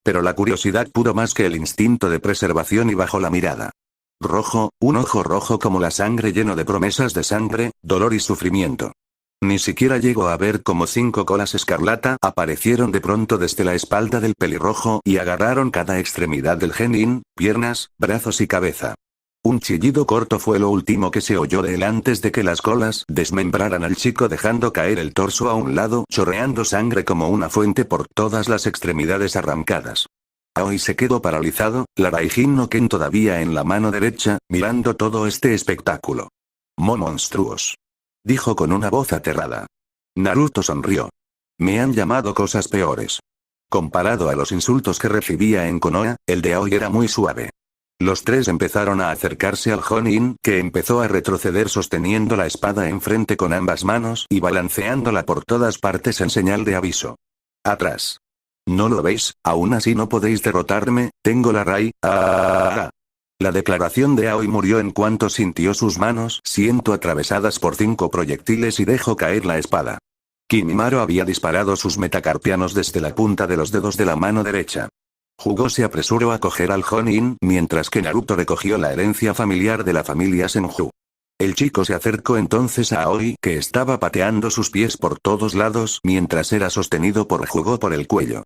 Pero la curiosidad pudo más que el instinto de preservación y bajó la mirada. Rojo, un ojo rojo como la sangre lleno de promesas de sangre, dolor y sufrimiento. Ni siquiera llegó a ver cómo 5 colas escarlata aparecieron de pronto desde la espalda del pelirrojo y agarraron cada extremidad del genin, piernas, brazos y cabeza. Un chillido corto fue lo último que se oyó de él antes de que las colas desmembraran al chico dejando caer el torso a un lado, chorreando sangre como una fuente por todas las extremidades arrancadas. Aoi se quedó paralizado, la Raijin no Ken todavía en la mano derecha, mirando todo este espectáculo. Monstruos. Dijo con una voz aterrada. Naruto sonrió. Me han llamado cosas peores. Comparado a los insultos que recibía en Konoha, el de Aoi era muy suave. Los tres empezaron a acercarse al Jonin, que empezó a retroceder sosteniendo la espada enfrente con ambas manos y balanceándola por todas partes en señal de aviso. Atrás. ¿No lo veis? Aún así no podéis derrotarme, tengo la Rai. La declaración de Aoi murió en cuanto sintió sus manos siendo atravesadas por 5 proyectiles y dejó caer la espada. Kimimaro había disparado sus metacarpianos desde la punta de los dedos de la mano derecha. Hugo se apresuró a coger al Jonin, mientras que Naruto recogió la herencia familiar de la familia Senju. El chico se acercó entonces a Aoi, que estaba pateando sus pies por todos lados mientras era sostenido por Hugo por el cuello.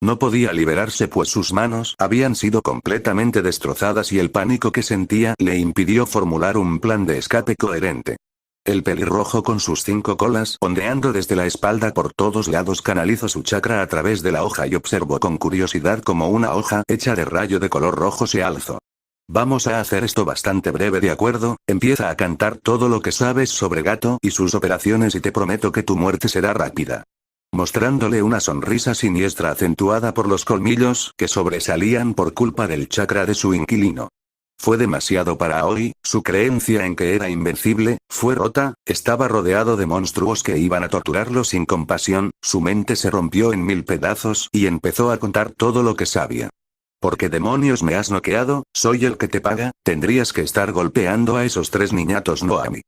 No podía liberarse pues sus manos habían sido completamente destrozadas y el pánico que sentía le impidió formular un plan de escape coherente. El pelirrojo con sus 5 colas ondeando desde la espalda por todos lados canalizó su chakra a través de la hoja y observó con curiosidad cómo una hoja hecha de rayo de color rojo se alzó. Vamos a hacer esto bastante breve, ¿de acuerdo? Empieza a cantar todo lo que sabes sobre Gato y sus operaciones y te prometo que tu muerte será rápida. Mostrándole una sonrisa siniestra acentuada por los colmillos que sobresalían por culpa del chakra de su inquilino. Fue demasiado para Aoi, su creencia en que era invencible, fue rota, estaba rodeado de monstruos que iban a torturarlo sin compasión, su mente se rompió en 1000 pedazos y empezó a contar todo lo que sabía. ¿Por qué demonios me has noqueado? Soy el que te paga, tendrías que estar golpeando a esos 3 niñatos, no a mí.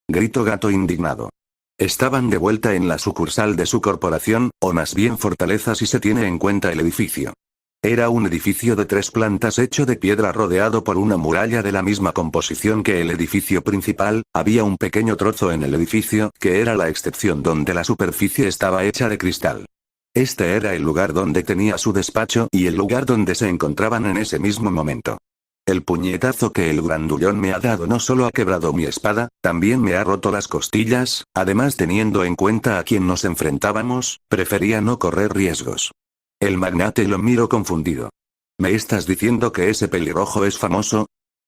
Gritó Gato indignado. Estaban de vuelta en la sucursal de su corporación, o más bien fortaleza si se tiene en cuenta el edificio. Era un edificio de 3 plantas hecho de piedra rodeado por una muralla de la misma composición que el edificio principal, había un pequeño trozo en el edificio que era la excepción donde la superficie estaba hecha de cristal. Este era el lugar donde tenía su despacho y el lugar donde se encontraban en ese mismo momento. El puñetazo que el grandullón me ha dado no solo ha quebrado mi espada, también me ha roto las costillas, además teniendo en cuenta a quién nos enfrentábamos, prefería no correr riesgos. El magnate lo miró confundido. ¿Me estás diciendo que ese pelirrojo es famoso?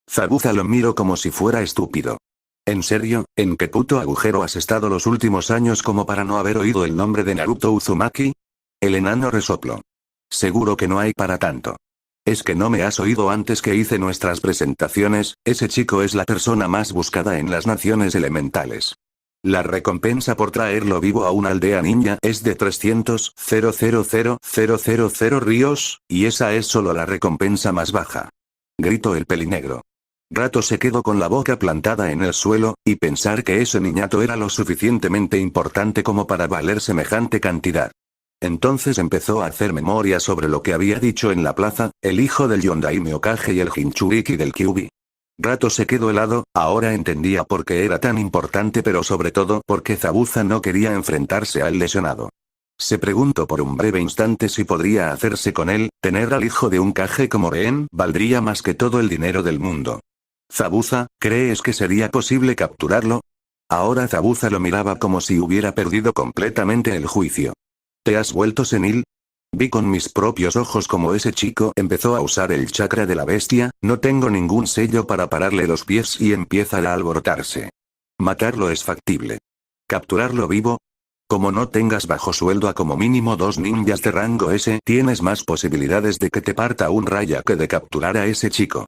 Zabuza lo miró como si fuera estúpido. ¿En serio? ¿En qué puto agujero has estado los últimos años como para no haber oído el nombre de Naruto Uzumaki? El enano resopló. Seguro que no hay para tanto. ¿Es que no me has oído antes que hice nuestras presentaciones? Ese chico es la persona más buscada en las naciones elementales. La recompensa por traerlo vivo a una aldea ninja es de 300.000.000 ríos, y esa es solo la recompensa más baja. Gritó el pelinegro. Gato se quedó con la boca plantada en el suelo, y pensar que ese niñato era lo suficientemente importante como para valer semejante cantidad. Entonces empezó a hacer memoria sobre lo que había dicho en la plaza, el hijo del Yondaime Hokage y el Jinchuriki del Kyuubi. Gato se quedó helado, ahora entendía por qué era tan importante pero sobre todo porque Zabuza no quería enfrentarse al lesionado. Se preguntó por un breve instante si podría hacerse con él, tener al hijo de un Kage como rehén valdría más que todo el dinero del mundo. Zabuza, ¿crees que sería posible capturarlo? Ahora Zabuza lo miraba como si hubiera perdido completamente el juicio. ¿Te has vuelto senil? Vi con mis propios ojos cómo ese chico empezó a usar el chakra de la bestia, no tengo ningún sello para pararle los pies y empieza a alborotarse. Matarlo es factible. ¿Capturarlo vivo? Como no tengas bajo sueldo a como mínimo 2 ninjas de rango S, tienes más posibilidades de que te parta un raya que de capturar a ese chico.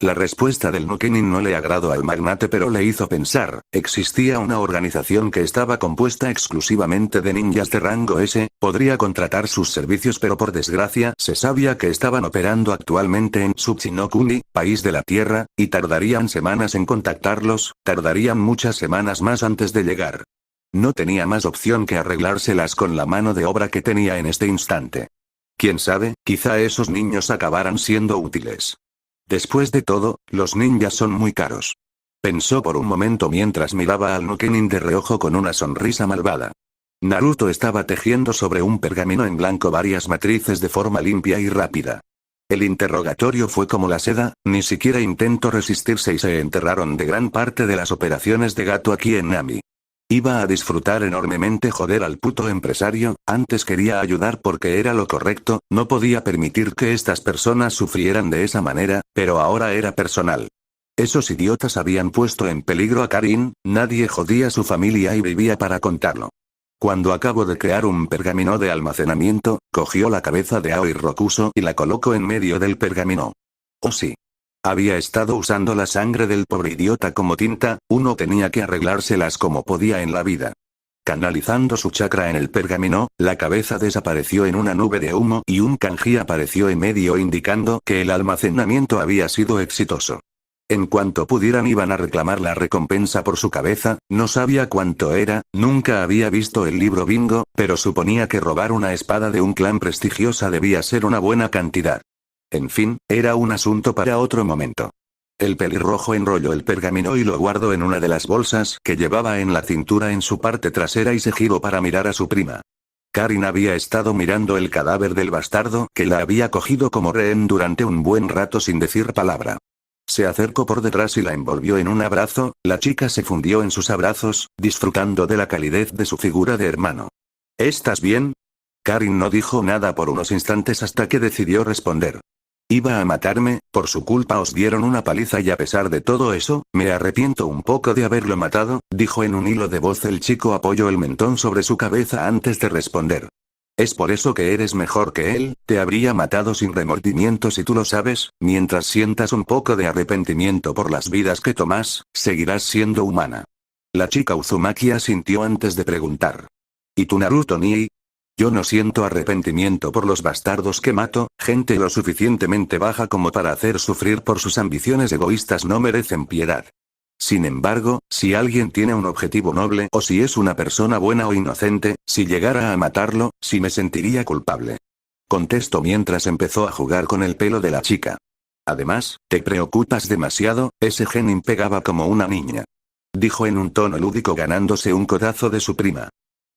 La respuesta del Nukenin no le agradó al magnate pero le hizo pensar, existía una organización que estaba compuesta exclusivamente de ninjas de rango S, podría contratar sus servicios pero por desgracia se sabía que estaban operando actualmente en Tsuchinokuni, país de la tierra, y tardarían semanas en contactarlos, tardarían muchas semanas más antes de llegar. No tenía más opción que arreglárselas con la mano de obra que tenía en este instante. Quién sabe, quizá esos niños acabaran siendo útiles. Después de todo, los ninjas son muy caros. Pensó por un momento mientras miraba al Nukenin de reojo con una sonrisa malvada. Naruto estaba tejiendo sobre un pergamino en blanco varias matrices de forma limpia y rápida. El interrogatorio fue como la seda, ni siquiera intentó resistirse y se enterraron de gran parte de las operaciones de gato aquí en Nami. Iba a disfrutar enormemente joder al puto empresario, antes quería ayudar porque era lo correcto, no podía permitir que estas personas sufrieran de esa manera, pero ahora era personal. Esos idiotas habían puesto en peligro a Karin, nadie jodía a su familia y vivía para contarlo. Cuando acabó de crear un pergamino de almacenamiento, cogió la cabeza de Aoi Rokuso y la colocó en medio del pergamino. Oh sí. Había estado usando la sangre del pobre idiota como tinta, uno tenía que arreglárselas como podía en la vida. Canalizando su chakra en el pergamino, la cabeza desapareció en una nube de humo y un kanji apareció en medio indicando que el almacenamiento había sido exitoso. En cuanto pudieran iban a reclamar la recompensa por su cabeza, no sabía cuánto era, nunca había visto el libro bingo, pero suponía que robar una espada de un clan prestigiosa debía ser una buena cantidad. En fin, era un asunto para otro momento. El pelirrojo enrolló el pergamino y lo guardó en una de las bolsas que llevaba en la cintura en su parte trasera y se giró para mirar a su prima. Karin había estado mirando el cadáver del bastardo que la había cogido como rehén durante un buen rato sin decir palabra. Se acercó por detrás y la envolvió en un abrazo, la chica se fundió en sus abrazos, disfrutando de la calidez de su figura de hermano. ¿Estás bien? Karin no dijo nada por unos instantes hasta que decidió responder. Iba a matarme, por su culpa os dieron una paliza y a pesar de todo eso, me arrepiento un poco de haberlo matado, dijo en un hilo de voz. El chico apoyó el mentón sobre su cabeza antes de responder. Es por eso que eres mejor que él, te habría matado sin remordimientos y tú lo sabes, mientras sientas un poco de arrepentimiento por las vidas que tomas, seguirás siendo humana. La chica Uzumaki asintió antes de preguntar. ¿Y tú Naruto Nii? Yo no siento arrepentimiento por los bastardos que mato, gente lo suficientemente baja como para hacer sufrir por sus ambiciones egoístas no merecen piedad. Sin embargo, si alguien tiene un objetivo noble o si es una persona buena o inocente, si llegara a matarlo, sí me sentiría culpable. Contestó mientras empezó a jugar con el pelo de la chica. Además, te preocupas demasiado, ese genin pegaba como una niña. Dijo en un tono lúdico ganándose un codazo de su prima.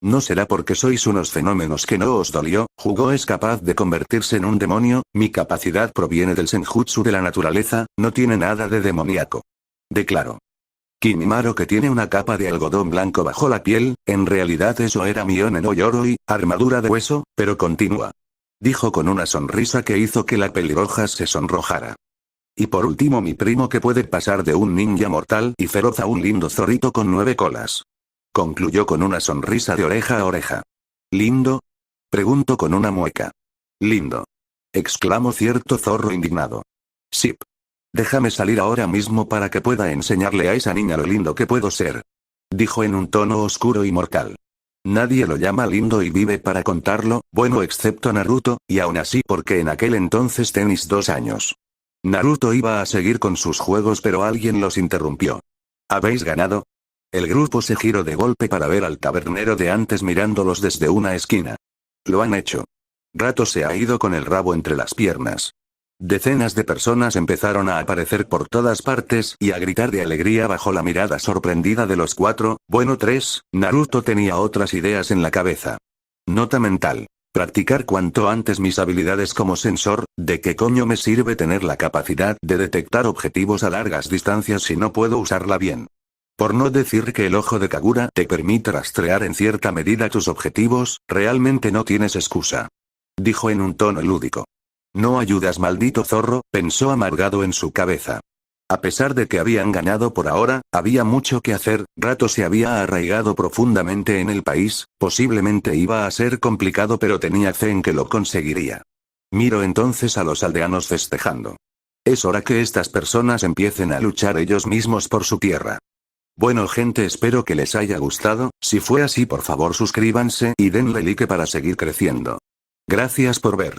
No será porque sois unos fenómenos que no os dolió, Jugo es capaz de convertirse en un demonio, mi capacidad proviene del senjutsu de la naturaleza, no tiene nada de demoníaco. Declaró. Kimimaro que tiene una capa de algodón blanco bajo la piel, en realidad eso era Mione no Yoroi, armadura de hueso, pero continúa. Dijo con una sonrisa que hizo que la pelirroja se sonrojara. Y por último mi primo que puede pasar de un ninja mortal y feroz a un lindo zorrito con 9 colas. Concluyó con una sonrisa de oreja a oreja. ¿Lindo? Preguntó con una mueca. Lindo. Exclamó cierto zorro indignado. Sip. Déjame salir ahora mismo para que pueda enseñarle a esa niña lo lindo que puedo ser. Dijo en un tono oscuro y mortal. Nadie lo llama lindo y vive para contarlo, bueno excepto Naruto, y aún así porque en aquel entonces tenéis 2 años. Naruto iba a seguir con sus juegos pero alguien los interrumpió. ¿Habéis ganado? El grupo se giró de golpe para ver al tabernero de antes mirándolos desde una esquina. Lo han hecho. Rato se ha ido con el rabo entre las piernas. Decenas de personas empezaron a aparecer por todas partes y a gritar de alegría bajo la mirada sorprendida de los 4, bueno 3, Naruto tenía otras ideas en la cabeza. Nota mental. Practicar cuanto antes mis habilidades como sensor, ¿de qué coño me sirve tener la capacidad de detectar objetivos a largas distancias si no puedo usarla bien? Por no decir que el ojo de Kagura te permite rastrear en cierta medida tus objetivos, realmente no tienes excusa. Dijo en un tono lúdico. No ayudas maldito zorro, pensó amargado en su cabeza. A pesar de que habían ganado por ahora, había mucho que hacer, Rato se había arraigado profundamente en el país, posiblemente iba a ser complicado pero tenía fe en que lo conseguiría. Miró entonces a los aldeanos festejando. Es hora que estas personas empiecen a luchar ellos mismos por su tierra. Bueno gente, espero que les haya gustado, si fue así por favor suscríbanse y denle like para seguir creciendo. Gracias por ver.